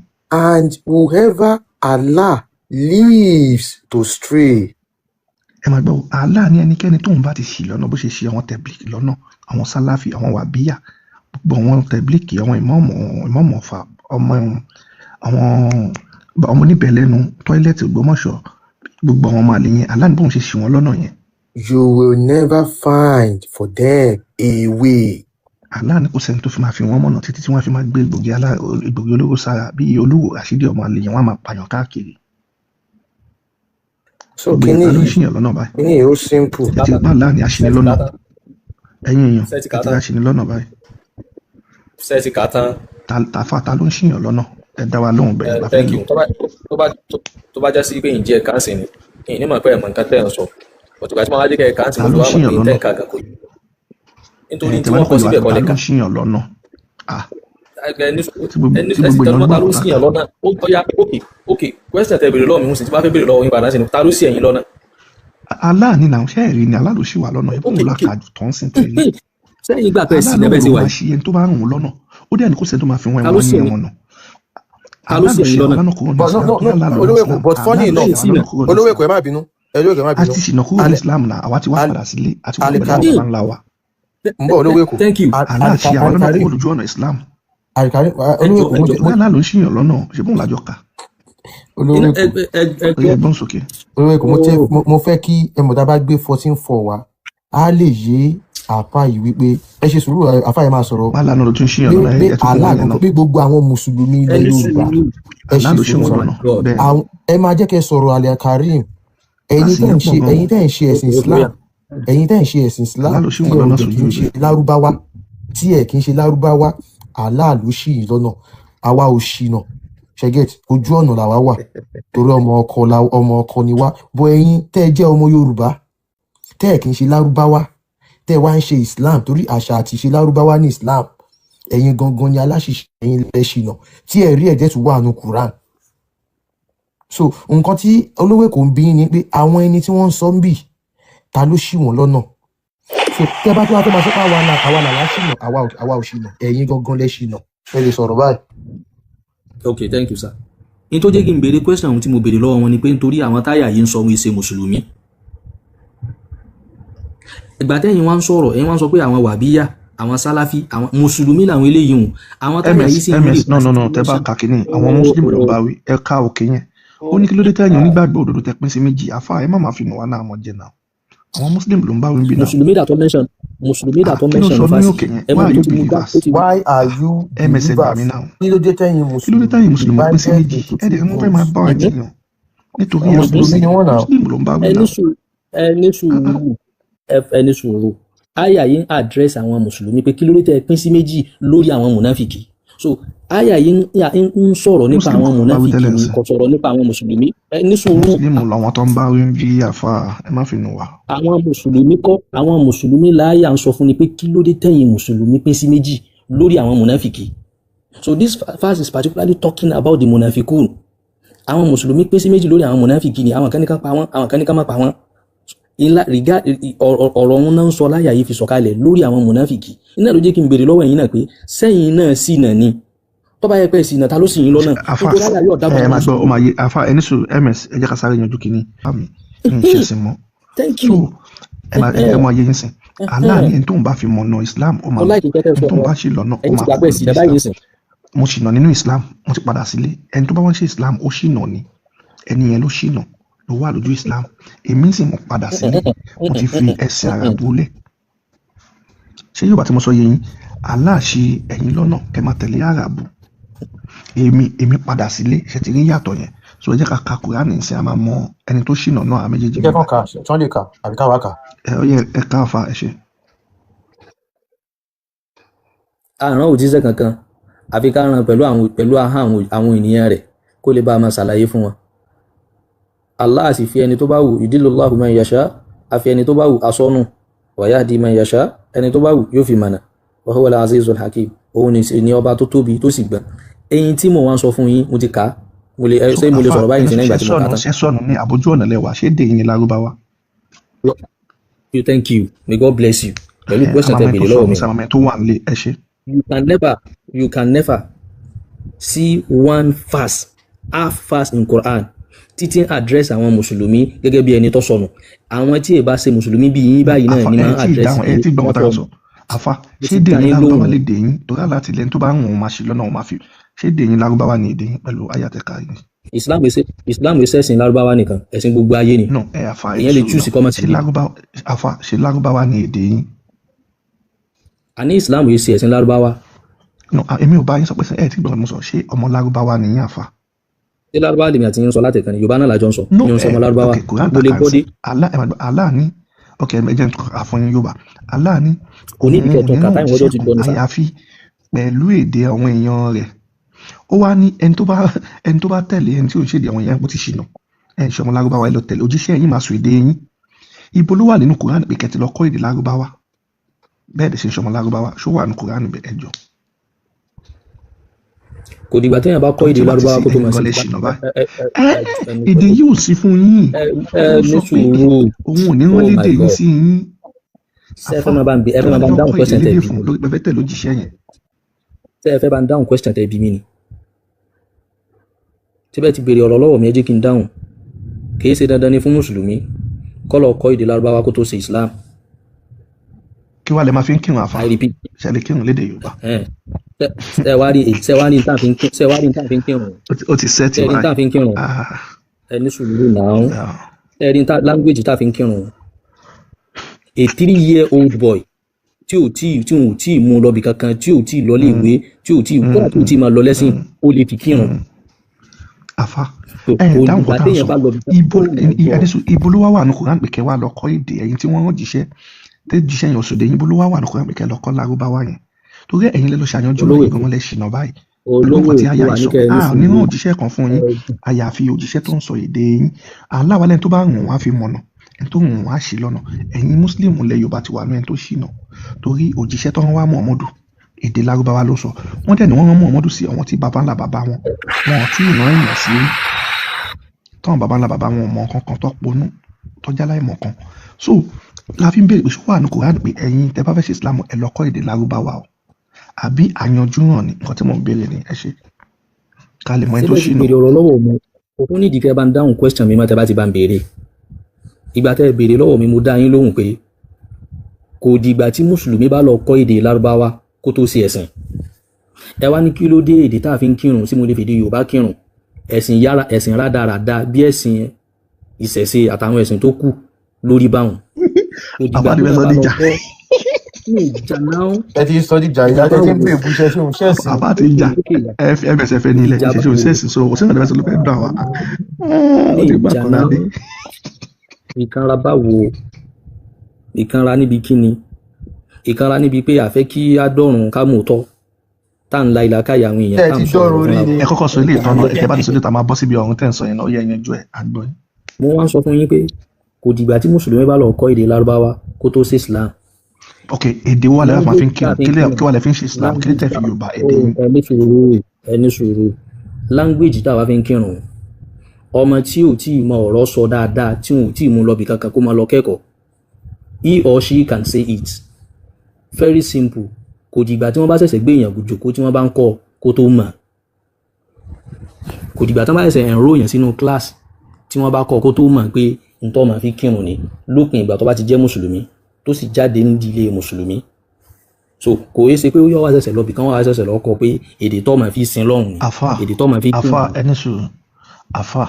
And whoever Allah leaves to stray. Ẹ máa gbọ́ Allah ní ẹnikẹ́ni tóun bá ti ṣì lọ́nà bó ṣe ṣe àwọn tẹ̀blík lọ́nà àwọn sálàfí àwọn wàbíyà gbogbo àwọn tẹ̀blík àwọn ìmọ̀ọ́mọ̀ ọ̀fà ọmọ níbẹ̀ lẹ́nu tọ́ílẹ̀tì Ògbómọ̀ṣọ́ gbogbo àwọn ọmọ àlè yẹn Allah ní bóun ṣe ṣì wọ́n lọ́nà yẹn. You will never find for them a way. Allah ní kò sẹ́ni tó fi máa fi wọ́n mọ̀nà títí tí wọ́n fi máa gbé egbògi olóró sára bí Olúwo Ràṣídì ọmọ àlè yẹn wọ́n á máa pààyàn káàkiri. So kíní ló ń ṣìyàn lọ́nà báyìí. kíní ó simple. ẹ ti pa Allah ní aṣini lọ́nà ẹ̀yin èèyàn ẹ ti aṣini lọ́nà báyìí. sẹ́ẹ̀tì kàtán. ta ló ń ṣìyàn lọ́nà ẹ dá wa lóhùn bẹ́ẹ̀ bá fẹ́ thank you tó bá já sí pé ǹjẹ́ ẹ̀ka ń sìn ni ìyìn ní mọ̀ pé ẹ̀mọ̀ nǹkan tẹ̀ ń sọ òtùkà tí wọ́n wá dé kẹ́ ẹ̀ka ń sìn mo fi wá mọ̀ pé tẹ̀ ń ka gàkó yìí nítorí tí wọ́n kọ́ síbẹ̀ kọ́ lẹ́ka. ta ló ń ṣìyàn lọ́nà. ta ló ń ṣìyàn lọ́nà ó yá ok question tẹ béèrè lọ́wọ́ mi mo sì ti bá fẹ́ béèrè lọ́wọ́ yín padà sí ni ta ló ṣì ẹ̀yin lọ́nà. Allah ní làwọn ṣe èrè ni Allah ló ṣì wà lọ́nà ìbọn òun làkàjù tó ń sìn tẹ̀lé. sẹ́yìn gbà pẹ́ sí lẹ́bẹ̀ẹ́ sí wa. Allah ló máa ṣe ẹni tó bá rùn ún lọ́nà ó dẹ̀ ní kó sẹ́ni tó máa fi wọ́n ẹ̀wọ̀n ní ẹ̀wọ̀n náà. Allah ló ṣì ẹ̀yin lọ́nà. olówó èkó but funny enough olówó èkó ẹ má bínú a ti ṣìnà kúrò ní Islam náà àwa ti wá padà sílé àti wọ́n bẹ̀rẹ̀ àwọn ńlá wa. ń bọ̀ olówó èkó. thank you. Allah ṣì àwọn lọ́nà kúrò lójú ọ̀nà Islam. Allah ló ń ṣìyàn lọ́nà ṣe bóun lájọ kà. olówó èkó mo fẹ́ kí ẹmọ̀dá bá gbé 14:4 wá á lè yé àfa yìí wípé ẹ ṣe sùúrù àfa yìí máa sọ̀rọ̀ pé aláàgbọ̀n pé gbogbo àwọn mùsùlùmí ilẹ̀ Yorùbá ẹ ṣe sùúrù ẹ máa jẹ́ kẹ́ sọ̀rọ̀ Al Karim ẹ̀yin tẹ́ ń ṣe ẹ̀sìn Islam ẹ̀yin tẹ́ ń ṣe ẹ̀sìn Islam tí ẹ̀ kì í ṣe lárúbáwá Allah ló ṣì yín lọ́nà àwa ò ṣìnà ṣẹ́gẹ̀t ojú ọ̀nà làwa wà torí ọmọ ọkọ ni wá bọ́ ẹ̀yin tẹ́ ẹ jẹ́ ọmọ Yorùbá tẹ́ ẹ̀ kì í ṣe lárúbáwá tẹ́ ẹ wá ń ṣe Islam torí àṣà àti ìṣe lárúbáwá ní Islam ẹ̀yin gangan ni aláṣìṣe ẹ̀yin lẹ ṣìnà tí ẹ̀rí ẹ̀jẹ̀ tún wà nù Quran. So nǹkan tí olówó èkó ń bí ni pé àwọn ẹni tí wọ́n ń sọ ń bì ta ló ṣì wọ́n lọ́nà. So tẹ́ bá tó wá tó máa sọ pé àwa làwa ṣìnà àwa ò ṣìnà ẹ̀yin gangan lẹ ṣìnà ẹ lè sọ̀rọ̀ báyìí. ok thank you sir. ní tó jẹ́ kí n béèrè question ohun tí mo béèrè lọ́wọ́ wọn ni pé nítorí àwọn táyà yìí ń sọ wọn ṣe mùsùlùmí. ìgbà tẹ́yìn wá ń sọ̀rọ̀ ẹ̀yin wá ń sọ pé àwọn wàbíyà àwọn sálàfí àwọn mùsùlùmí làwọn eléyìí hùn àwọn táyà yìí sì ń rí. no tẹ bá kàkínní àwọn mùsùlùmí ló bá wí ẹ ká òkè yẹn ó ní kí ló dé tẹ́yìn onígbàgbọ́ òdodo tẹ pín sí méjì àfa ẹ má máa fi nù wá náà mọ̀ jẹ náà àwọn mùsùlùmí ló ń bá wí bí náà. mùsùlùmí dàtọ́ mention fásitì ẹ má tó ti mú gbà tó ti. why are you believers kí ló dé tẹ́yìn mùsùlùmí pín sí méjì ẹ dẹ̀ wọ́n fẹ́ máa bá ọ̀jẹ̀ yàn nítorí mùsùlùmí ló ń bá wí náà. ẹni sùúrù àyà yìí ń address àwọn mùsùlùmí pé kí ló dé tẹ́ pín sí méjì lórí àwọn mùnáfìkì so àyà yìí ń sọ̀rọ̀ nípa àwọn mùnáfìkì ni kò sọ̀rọ̀ nípa àwọn mùsùlùmí ẹni sùúrù. mùsùlùmí làwọn tó ń bá wí bí àfa ẹ má fi nù wá. àwọn mùsùlùmí kọ́ àwọn mùsùlùmí láàyà ń sọ fún ni pé kí ló dé tẹ́yìn mùsùlùmí pín sí méjì lórí àwọn mùnáfìkì so this verse is particularly talking about the munafikun àwọn mùsùlùmí pín sí méjì lórí àwọn mùnáfìkì ni àwọn kan ní ká pa wọ́n àwọn kan ní ká má pa wọ́n ọ̀rọ̀ wọn náà ń sọ láyà yìí fi sọ̀kalẹ̀ lórí àwọn mùnáfìkì iná ló jẹ́ kí n béèrè lọ́wọ́ ẹ̀yin náà pé sẹ́yìn náà sì nà ni tó bá yẹ pé sì nà ta ló sì yín lọ́nà nítorí láyà yóò dábàá. ẹ máa gbọ́ ọ máa yé afa ẹni sùn ms ẹ jẹ́ ká sáré yanjú kínní àmì ń ṣe sí mọ́ so ẹ máa yé yín sìn aláàní ẹni tó ń bá fi mọ̀ nà Islam ó máa ẹni tó ń bá ṣe lọ́nà ó máa kó Islam mo ṣìnà nínú Islam mo ti padà sílé ẹni tó bá wọ́n ṣe Islam ó ṣìnà ni ẹni yẹn ló ṣìnà ló wà lójú Islam èmi sì mo padà sílé mo ti fi ẹsẹ̀ ara bólẹ̀ ṣé yóò bá ti mo sọ yẹn Allah ṣe ẹ̀yin lọ́nà kẹ́ máa tẹ̀lé Árábù èmi padà sílé ṣe ti rí yàtọ̀ yẹn so ẹ jẹ́ ká ka Kùránì sí a máa mọ ẹni tó ṣìnà náà àmì méjèèjì. ẹ kàn ká tán lè kà àbí káwá kà. ẹ ká fa ẹ ṣe. àrùn òjíṣẹ́ kankan àfi ká ràn pẹ̀lú ahọ́n àwọn ènìyàn rẹ̀ kó lè bá a máa ṣàlàyé fún wọn. Allah sì fi ẹni tó bá wù yudillullahu man yasha àfi ẹni tó bá wù asọ́nù wa yahdi man yasha ẹni tó bá wù yóò fi mọ̀nà wa huwal azizul hakim òun ni ọba tó tóbi tó sì gbọ́n ẹ̀yin tí mo wá ń sọ fún yín mo ti kà á mo lè sọ̀rọ̀ báyìí sí nígbà tí mo kà á tán. ṣé sọnù ní àbójú ọ̀nà lẹ́wà ṣé dè yín ní Lárúbáwá. thank you may God bless you pẹ̀lú question tẹ́ béèrè lọ́wọ́ mi. tó wà nílé ẹ ṣe. you can never see one verse half verse in Quran títí address àwọn mùsùlùmí gẹ́gẹ́ bí ẹni tó sọnù àwọn tí ì bá ṣe mùsùlùmí bí yín báyìí náà ni máa address ẹ ti gbọ́n wọ́n sọ àfa ṣé dè yín lárúbáwá lè dè yín torí àláti lẹ́ni tó bá ń wọ̀n máa ṣe lọ́nà wọn máa fi ṣé dè yín lárúbáwá ni èdè yín pẹ̀lú ayatollah yìí. Islam ẹsẹ ẹ̀sìn lárúbáwá nìkan ẹ̀sìn gbogbo ayé ni. no ẹ àfa ìyẹn lè choose comment ṣe lárúbáwá àfa ṣe lárúbáwá ni èdè yín. àní Islam ẹsẹ ẹ̀sìn lárúbáwá. no èmi ò bá yín sọ pé ẹ ti gbọ́dọ̀ mo sọ ṣé ọmọ lárúbáwá ni yín àfa. ṣé lárúbáwá lèmi àti yín sọ látẹ̀kan ni Yorùbá náà làjọ ń sọ ní ń sọ ọmọ lárúbáwá mo lè gbọ́ dé. Allah ni ok ẹ jẹ́ àfọyín Yorùbá Allah ni kò ní ìdíkẹ́ tó kàtá ìwọ́jọ́ ti gbọ́ ní sáà. àyàfi pẹ̀lú èdè àwọn èèyàn rẹ̀ ó wá ní ẹni tó bá tẹ̀lé ẹni tí ò ń ṣèdè àwọn èèyàn bó ti ṣìnà ẹ̀ ń ṣe ọmọ lárúbáwá ẹ lọ tẹ̀lé òjíṣẹ́ yín máa sọ èdè yín ibo ló wà nínú Kùránì pé kẹ́tì lọ kọ́ èdè lárúbáwá bẹ́ẹ̀ dẹ̀ ṣe ń ṣe ọmọ lárúbáwá ṣó wà nínú Kùránì bẹ́ẹ̀ ẹjọ́. kò dìgbà téèyàn bá kọ́ èdè lárúbáwá kó tó máa ṣe èdè yìí ò sí fún yín ní sùúrù òun ò ní wọ́n lédè yín sí yín. ẹ fẹ́ máa bá ń dáhùn question tẹ̀ bí mi. bẹ́ẹ̀ tẹ̀ lójíṣẹ́ yẹn. ẹ fẹ́ bá ń dáhùn question tẹ̀ bí mi ni. tí bẹ́ẹ̀ ti béèrè ọ̀rọ̀ lọ́wọ́ mi ẹ jẹ́ kí n dáhùn kì í ṣe dandan ni fún mùsùlùmí kó lọ kọ́ èdè lárúbáwá kó tó ṣe Islam. kí wàá lè máa fi ń kírun àfa ṣẹlẹ̀ kírun lédè Yorùbá. ṣe wá rí níta fi ń kírun. ó ti sẹ́ẹ̀tì wáyé. ṣe rí níta fi ń kírun. ẹ ní sùúrù náà. ṣe rí níta language tá fi ń kírun. A 3-year-old boy tí ò tí ì mú lọ bí kankan tí ò tí ì lọ lé ìwé tí ò tí ì kódà tó tí ì máa lọ lẹ́sìn ó lè fi kírun. àfa dáhùn kó dáhùn sọ ibo ló wá wà ní Kùránì pé kẹ́ wá lọ kọ́ èdè ẹ̀yin tí wọ́n rán jíṣẹ́ tẹ́ jíṣẹ́ yẹn òṣòdè ibo ló wá wà ní Kùránì pé kẹ́ lọ kọ́ lárúbáwá yẹn torí ẹ̀yin lè lọ ṣàyànjú lórí ìgbọ̀n lẹ ṣìnà báyìí pẹ̀lú nǹkan tí àyà yìí sọ nínú òjíṣẹ́ kan fún yín àyàfi òjíṣẹ́ tó ń sọ èdè yín aláwalẹ̀ tó bá rùn wá fi mọ̀nà ẹni tó rùn wá ṣì lọ́nà ẹ̀yin mùsùlùmí ilẹ̀ Yorùbá ti wà ní ẹni tó ṣìnà torí òjíṣẹ́ tó ń wá Muhammadu èdè lárúbáwá ló sọ wọ́n dẹ̀ ní wọ́n rán Muhammadu sí àwọn tí baba ńlá baba wọn tí ìran èèyàn sí táwọn baba ńlá baba wọn mọ nǹkan kan tó ponú tó jálá ìmọ̀ kan so la fi ń béèrè pé ṣé wà ní Kùránì pé ẹ̀yin tẹ́ bá fẹ́ ṣe Islam ẹ lọ kọ́ èdè lárúbáwá o àbí àyànjú hàn ní nǹkan tí mo ń béèrè ní ẹ ṣe ká lè mọ ẹni tó ṣìnà. ṣé bẹ́ẹ̀ ti béèrè ọ̀rọ̀ lọ́wọ́ mi òkú nídìí kẹ́ bá ń dáhùn question mi má tẹ́ bá ti bá ń béèrè ìgbà tẹ́ béèrè lọ́wọ́ mi mo dá yín lóhùn pé kò dìgbà tí mùsùlùmí bá lọ kọ́ èdè lárúbáwá kó tó ṣe ẹ̀sìn ẹ wá ní kí ló dé èdè tá a fi ń kírun sí mo lè fèdè Yorùbá kírun ẹ̀sìn rádaràda bí ẹ̀sìn ìṣẹ̀ṣe àtàwọn ẹ̀sìn tó kù lórí báwọn kò dìgbà tó bá lọ kọ́ ìjà náà. ẹ ti sọ díjà ìyá tẹ ti ń pè bú ṣe òun ṣẹ́ẹ̀sì. àbá ti jà ẹfẹsẹ fẹ nílẹ̀ ṣe òun ṣẹ́ẹ̀sì so òun ṣẹ́ẹ̀sì ló fẹ́ dùn àwa. ìjà náà ìkanra báwo ìkanra níbi kíni ìkanra níbi pé àfẹ́ kí á dọ̀rùn ká mú tọ́ tá ń la ìlà káyà àwọn èèyàn tá ń sọ̀rọ̀ fúnra wọn. ẹ kọ́kọ́ sọ ilé ìtọ́nà ẹ̀kẹ́ bá ti sọ ilé ìtọ́ máa bọ́ síbi ọ̀run tẹ̀ ń sọ yẹn náà ó yẹ ẹyin ojú ẹ̀ àgbọ̀ yín. mo wá ń sọ fún yín pé kò dìgbà tí mùsùlùmí bá lọ kọ́ èdè lárúbáwá kó tó ṣe Islam. ok èdè wo alẹ́ máa fi ń kí wà lẹ́ fi ń ṣe Islam kí lè tẹ̀ fi Yorùbá èdè yín. ẹni sùúrù language tá a wá fi ń kírun ọmọ tí ò tí ì mọ ọ̀rọ̀ sọ dáadáa tí ò tí ì mú lọ bí kankan kó máa lọ kẹ́kọ̀ọ́ he or she can say it very simple kò dìgbà tí wọ́n bá ṣẹ̀ṣẹ̀ gbé èèyàn jòkó tí wọ́n bá ń kọ́ kó tó mọ̀ kò dìgbà tí wọ́n bá ṣẹ̀ṣẹ̀ enroll èèyàn sínú class tí wọ́n bá kọ́ kó tó mọ̀ pé ntọ́ máa fi kírun ni lópin ìgbà tó bá ti jẹ́ mùsùlùmí tó sì jáde nídìílé mùsùlùmí so kò yé ṣe pé ó yọ wá ṣẹ̀ṣẹ̀ lọ bí kán wá ṣẹ̀ṣẹ̀ lọ kọ́ pé èdè tó máa fi sin lọ́hùn ni èdè tó máa fi kírun. àfà ẹni sùn àfà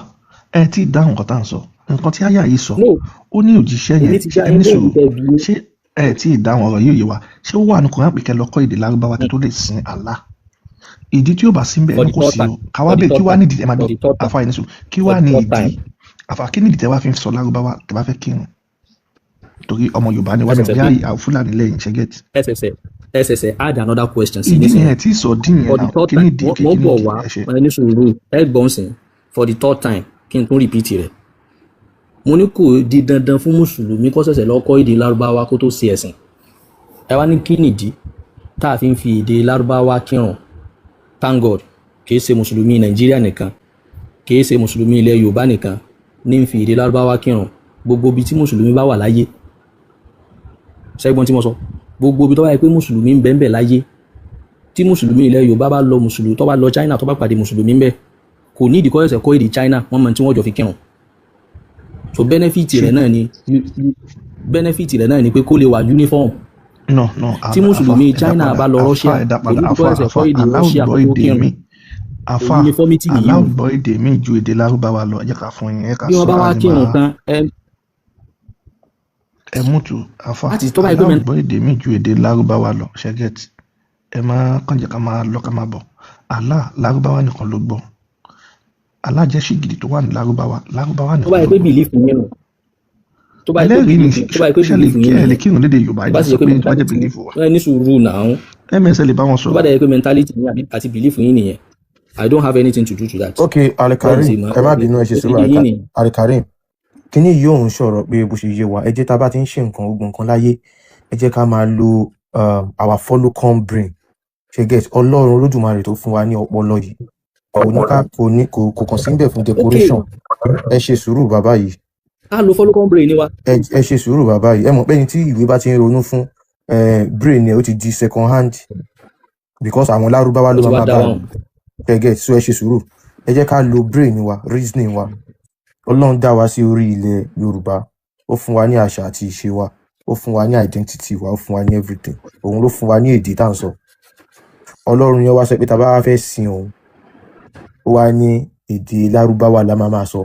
ẹ ti dáhùn nǹkan tá à ń sọ nǹkan tí àyà yìí sọ ó ní òjíṣẹ́ yẹn ẹni sùn ṣé ẹ tí ì dáhùn ọ̀rọ̀ yìí yé wa ṣé ó wà ní Kùránì pé kẹ́ lọ kọ́ èdè lárúbáwá tó lè sin Allah ìdí tí ó bá sí ń bẹ ẹni kò sí o káwá bẹ kí wá ní ìdí ẹ máa gbọ́ àfa ẹni sùn kí wá ní ìdí àfa kí ní ìdí tẹ wá fi ń sọ lárúbáwá tẹ bá fẹ́ kírun torí ọmọ Yorùbá ni wá ní bí àwọn Fúlàní lẹ́yìn ṣẹgẹtì. SSA add another question. ìdí yẹn tí sọ dín yẹn náà kí ní ìdí mo bọ̀ wá ẹni sùúrù ẹ gbọ́n sìn for the third time kí n tún repeat rẹ̀ mo ní kò di dandan fún mùsùlùmí kó ṣẹ̀ṣẹ̀ lọ kọ́ èdè lárúbáwá kó tó ṣe ẹ̀sìn ẹ wá ní kí nìdí tá a fi ń fi èdè lárúbáwá kírun thank God kìí ṣe mùsùlùmí Nàìjíríà nìkan kìí ṣe mùsùlùmí ilẹ̀ Yorùbá nìkan ní ń fi èdè lárúbáwá kírun gbogbo ibi tí mùsùlùmí bá wà láyé ṣẹ́gbọ́n tí mo sọ gbogbo ibi tó bá yẹ pé mùsùlùmí ń bẹ́ẹ̀ láyé tí mùsùlùmí ilẹ̀ Yorùbá bá lọ mùsùlùmí tó bá lọ China tó bá pàdé mùsùlùmí ń bẹ́ẹ̀ kò ní ìdíkọ́ ẹ̀sẹ̀ kọ́ èdè China wọ́n mọ̀ tí wọ́n jọ fi kírun so benefit rẹ̀ náà ni pé kó lè wà uniform tí mùsùlùmí China bá lọ Russia kò ní ìdíkọ́ ẹ̀sẹ̀ kọ́ èdè Russia kó tó kírun uniformity nìyí o. aláwọ̀ èdè mi ju èdè Lárúbáwá lọ ẹ jẹ́ ká fún yín ẹ ká bí wọ́n bá wá kírun tán ẹ mútu afa aláwọ̀ èdè mi ju èdè Lárúbáwá lọ ṣẹ́gẹ́tì ẹ má kàn jẹ́ ká máa lọ ká máa bọ̀ àlá Lárúbáwá nìkan ló gbọ́ alájẹsí gidi tó wà ní Lárúbáwá nìkan tó bá yẹ pé bìlífù yẹn nù tó bá yẹ pé bìlífù yẹn ẹ lè kírun lédè Yorùbá ẹ sọ pé tó bá jẹ́ bìlífù wa ẹ ní sùúrù náà ms lè bá wọn sọ tó bá dẹ̀ yẹ pé mentality yẹn àti bìlífù yẹn nìyẹn I don't have anything to do to that. Okay, Alikarim, ẹ má bínú ẹ ṣe sùúrù Alikarim. Kíní yìí òun sọ̀rọ̀ pé bó ṣe yé wa, ẹ jẹ́ tá a bá ti ń ṣe nǹkan ogun nǹkan láyé, ẹ jẹ́ ká máa lo our follow come brain. Ṣé get Ọlọ́run Olódùmarè tó fún wa ní ọpọlọ yìí. Kò kàn sí níbẹ̀ fún decoration. Ẹ ṣe sùúrù bàbá yìí. A lo follow come brain ni wa. Ẹ ṣe sùúrù bàbá yìí. Ẹ mọ̀ pé ní tí ìwé bá ti ń ronú fún brain ẹ ó ti di second hand because àwọn Lárúbáwá ló máa bá wọn. Get so ẹ ṣe sùúrù ẹ jẹ́ ká lo brain wa reasoning wa Ọlọ́run dá wa sí orí ilẹ̀ Yorùbá ó fún wa ní àṣà àti ìṣe wa ó fún wa ní identity wa ó fún wa ní everything òun ló fún wa ní èdè tá à ń sọ Ọlọ́run yẹn wá sọ pé tá a bá fẹ́ sin òun ó wá ní èdè Lárúbáwá la máa sọ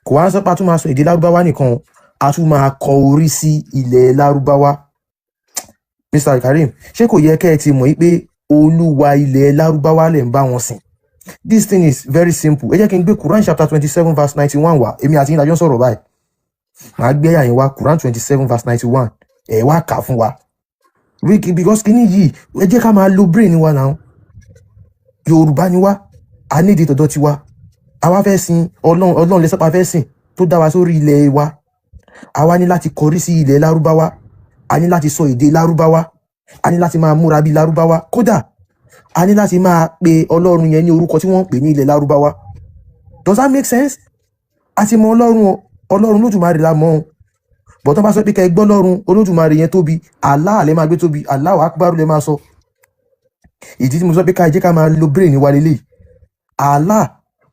kò wá sọ pé a tún máa sọ èdè Lárúbáwá nìkan a tún máa kọ orí sí ilẹ̀ Lárúbáwá. Mr. Karim ṣé kò yẹ kẹ́ ẹ ti mọ̀ pé Olúwa ilẹ̀ Lárúbáwá lè ń bá wọn sìn. This thing is very simple. Ẹ jẹ́ kí n gbé Quran chapter 27 verse 91 wá. Èmi àti ìdájọ́ sọ̀rọ̀ báyìí. Màá gbé àyìn wá Quran 27 verse 91. Ẹ wá kà fún wa. Because kíní yìí, ẹ jẹ́ ká máa lo brain wa náà. Yorùbá ni wá. A ní èdè tọ̀dọ̀ tiwa. Àwa fẹ́ sìn Ọlọ́run lè sọ́pà fẹ́ sìn tó dá wa sórí ilẹ̀ wa. Àwa ní láti kọrí sí ilẹ̀ Lárúbáwá. A ní láti sọ èdè Lárúbáwá. A ní láti máa múra bí Lárúbáwá kódà a ní láti máa pe Ọlọ́run yẹn ní orúkọ tí wọ́n ń pè ní ilẹ̀ Lárúbáwá. Does that make sense? A ti mọ Ọlọ́run Olódùmarè la mọ̀ ọ́n bọ̀ tó bá sọ pé kẹ́ ẹ gbọ́ Ọlọ́run Olódùmarè yẹn tóbi Allah lè máa gbé tóbi Allahu Akbar lè máa sọ. Ìdí tí mo sọ pé ká jẹ́ ká máa lo brain wa lélẹ̀ Allah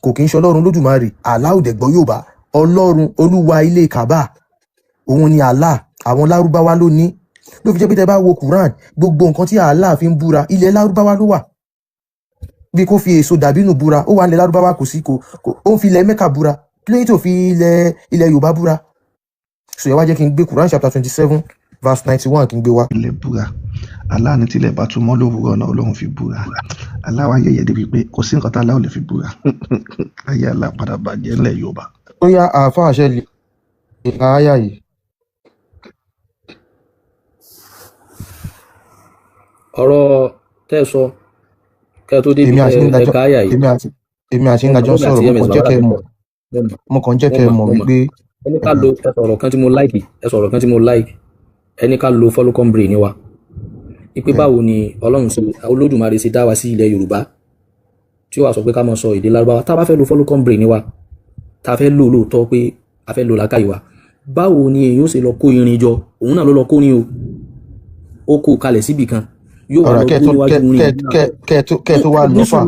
kò kí ń ṣe Ọlọ́run Olódùmarè Allah ò dẹ̀ gbọ́ Yorùbá Ọlọ́run Olúwa ilé Kaaba òun ni Allah àwọn Lárúbáwá ló ní ló fi jẹ́ pé tẹ́ bá wo Quran gbogbo nǹkan tí Allah fi ń búra ilẹ̀ Lárúbáwá ló wà bí kò fi èso dàbínù búra ó wà ní Lárúbáwá kò sí ó ń fi ilẹ̀ Mẹ́kà búra kí ló yẹ tó fi ilẹ̀ Yorùbá búra so ẹ wá jẹ́ kí n gbé Quran chapter 27 verse 91 kí n gbé wá. ilẹ̀ búra Allah ní tilẹ̀ bá tún mọ́ lówùúrọ̀ náà Ọlọ́run fi búra Allah wá yẹ̀yẹ̀ débi pé kò sí nǹkan tá Allah ò lè fi búra ayé Allah padà bàjẹ́ ńlẹ̀ Yorùbá. ó yá àáfàá àṣẹ lè ka áyà yìí. ọ̀rọ̀ tẹ́ sọ kẹ́ tó débi ẹ̀ka àyà yìí. èmi àti ìdájọ́ sọ̀rọ̀ mo kàn jẹ́ kẹ́ ẹ mọ̀ wípé. ẹni ká lo ẹsọ̀rọ̀ kan tí mo like ẹni ká lo follow come brain ni wa ipe báwo ni Ọlọ́run sí Olódùmarè ṣe dá wa sí ilẹ̀ Yorùbá tí ó wà sọ pé ká máa sọ èdè Lárúbáwá tá a bá fẹ́ lo follow come brain ni wa tá a fẹ́ lò lóòótọ́ pé a fẹ́ lo làákàyè wa báwo ni èyí ó ṣe lọ kó irin jọ òun náà ló lọ kó ní o ó kó kalẹ̀ síbì kan yóò wá lọ kó níwájú ní kẹ tó wá lọ fà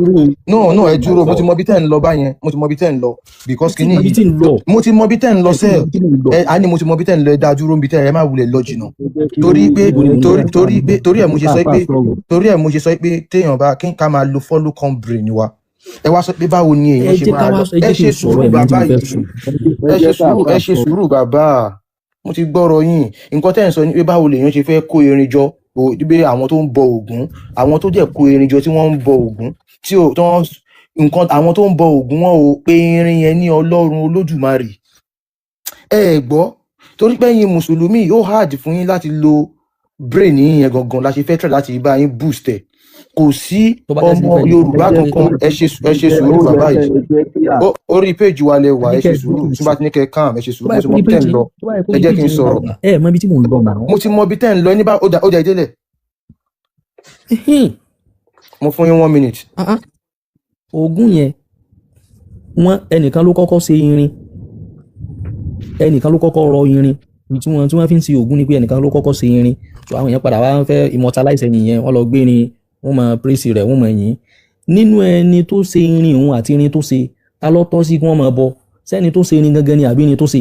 no ẹ dúró mo ti mọ bí tẹ́ ń lọ báyẹn mo ti mọ bí tẹ́ ń lọ because kìíní yìí mo ti mọ bí tẹ́ ń lọ sẹ́ẹ̀ ẹ á ní mo ti mọ bí tẹ́ ń lọ ẹ dá dúró bí tẹ́ ẹ má wulẹ̀ lọ jìnnà torí ẹ̀ mo ṣe sọ pé téèyàn bá kí n ká máa lo follow come brain wa ẹ wá sọ pé báwo ni èèyàn ṣe máa lọ ẹ ṣe sùúrù bàbá yìí ẹ ṣe sùúrù bàbá mo ti gbọ́rọ̀ yín nǹkan tẹ́ ń sọ ni pé báwo lèèyàn ṣe fẹ́ kó irin jọ bí àwọn tó ń bọ Ògún àwọn tó jẹ́ kó irin jọ tí wọ́n ń bọ Ògún nǹkan àwọn tó ń bọ Ògún wọn ò pé irin yẹn ní Ọlọ́run Olódùmarè ẹ gbọ́ torí pé yín mùsùlùmí ó hard fún yín láti lo brain yẹn gangan la ṣe fẹ́ try láti bá yín boost ẹ̀ kò sí ọmọ Yorùbá kankan ẹ ṣe sùúrù bàbá yìí orí péjì wa lẹ wà ẹ ṣe sùúrù tí bá ti ní kẹ kàn ẹ ṣe sùúrù mo ti mọ bí tẹ́ ń lọ ẹ jẹ́ kí n sọ̀rọ̀ mọ ibi tí mò ń lọ náà mo ti mọ bí tẹ́ ń lọ ní bá ó jà ìdílẹ̀ mo fún yín 1 minute. Ògún yẹn ẹnìkan ló kọ́kọ́ ṣe irin ẹnìkan ló kọ́kọ́ rọ irin tí wọ́n fi ń ṣe ògùn ni pé ẹnìkan ló kọ́kọ́ ṣe irin so àwọn èèyàn padà wá ń fẹ́ immortalize ẹni yẹn wọ́n lọ gbé irin wọ́n máa praise rẹ̀ wọ́n máa yìn nínú ẹni tó ṣe irin òun àti irin tó ṣe ta ló tọ́ sí kí wọ́n máa bọ sẹ́ni tó ṣe irin gangan ni àbí irin tó ṣe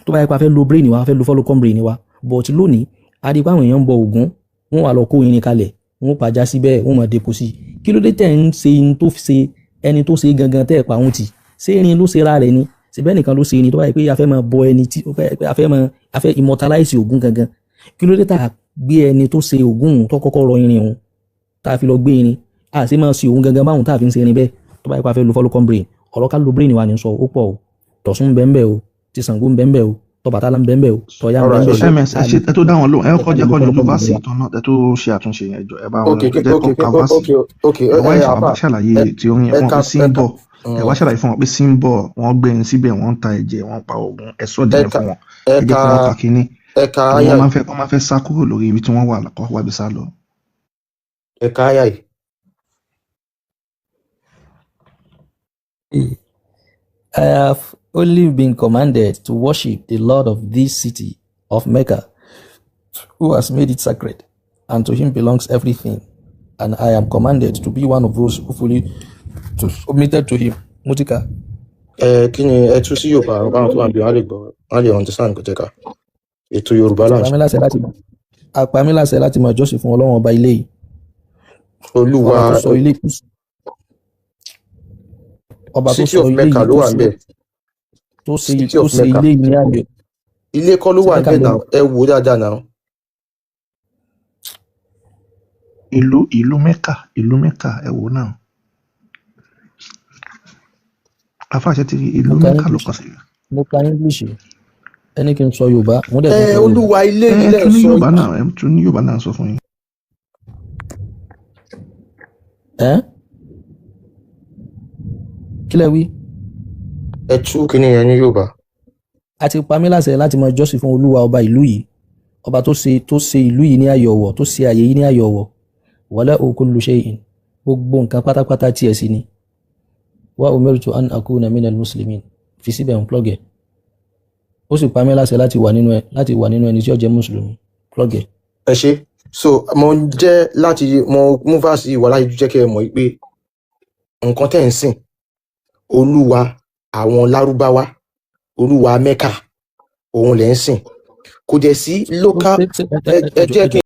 tó bá yẹ pé a fẹ́ lo brain wa a fẹ́ lo follow brain wa but lónìí a rí pé àwọn èèyàn ń bọ ògún wọ́n wà lọ kó irin kalẹ̀ wọ́n pàjá síbẹ̀ wọ́n máa depo sí kí ló dé tẹ̀ ń ṣe irin tó ṣe ẹni tó ṣe gangan tẹ́ ẹ̀ pa òun tì ṣé irin ló ṣe ra rẹ̀ ni síbẹ̀ nìkan ló ṣe irin tó bá yẹ pé a fẹ́ máa bọ ẹni tí a fẹ́ immortalize ògún gangan kí ló dé tà gbé ẹni tó ṣe ògún tó kọ́kọ́ rọ irin òun tá a fi lọ gbé irin a sì máa ṣe òun gangan báwọn tá a fi ń ṣe irin bẹ́ẹ̀ tó bá yẹ pé a fẹ́ lo follow brain ọ̀rọ̀ ká lo brain wa ní sọ ó pọ̀ o tọ̀sún ń bẹ́ẹ̀ o ti Ṣàngó ń bẹ́ẹ̀ o tọbàtálá ń bẹ́ẹ̀ o tọ̀yá ń bẹ́ẹ̀ o. ms ẹ tó dá wọn lóhùn ẹ kọ́ jẹ́ kọ́ lójú bá sí ìtàn náà ẹ tó ṣe àtúnṣe yẹn jọ ẹ bá wọn jẹ́ kó kà wá sí ẹ wá ìṣàbá ṣàlàyé tí ó ń yẹn wọn pé símbọ̀ ẹ wá ṣàlàyé fún wọn pé símbọ̀ wọn gbé ní síbẹ̀ wọn ń ta ẹ̀jẹ̀ wọn pa oògùn ẹ sọ díẹ̀ fún wọn ẹ jẹ́ kó wọn kà kínní wọn máa fẹ́ sá kúrò lórí ibi tí wọ́n wà lọ́kọ́ wábi sá lọ. ẹ ká àyà yìí. I have only been commanded to worship the Lord of this city of Mecca, who has made it sacred, and to him belongs everything. And I am commanded to be one of those who fully submitted to him. Mutika. Kí ni ẹ tú sí Yorùbá báwọn tó wà bí wọ́n lè gbọ́ wọ́n lè understand kò tẹ́ka ètò Yorùbá láti. Àpamílàṣẹ láti máa jọ́sìn fún Ọlọ́run ọba ilé yìí. Olúwa ọba tó sọ ilé ìkùsù. Ọba tó sọ ilé yìí ló wà ńbẹ̀. Tó ṣe ilé yìí ní àgbẹ̀. Ilé kọ́ ló wà ńbẹ̀ náà ẹ wò dáadáa náà. ìlú Mẹ́kà ẹ wò náà. Afáàṣẹ ti ìlú Mẹ́kà ló kàn sí. Mo ka English ẹni kí n sọ Yorùbá. Olúwa ilé ilé sọ Yorùbá náà ẹ tún ní Yorùbá náà sọ fún yín. Kí lẹ wí? Ẹ tú kíní yẹn ní Yorùbá. A ti pa mí láṣẹ láti máa jọ́sìn fún Olúwa ọba ìlú yìí, ọba tó ṣe ìlú yìí ní ayọ̀ ọ̀wọ̀, tó ṣe àyè yìí ní ayọ̀ ọ̀wọ̀. Walahu kullu shay'in, gbogbo nǹkan pátápátá tiẹ̀ sí ni. Wa umirtu an akuna minal muslimin, fi síbẹ̀ ń plọ́gẹ̀. Ó sì pa mí láṣẹ láti wà nínú ẹni tí ó jẹ́ mùsùlùmí, plọ́gẹ̀. Ẹ ṣe so mo mú fásitì ìwà láti jẹ́ kí ẹ mọ̀ pé nǹkan tẹ́ ń sìn Olúwa àwọn Lárúbáwá, Olúwa Mẹ́kà òun lẹ́ ń sìn kò dẹ̀ sí local ẹ jẹ́ kí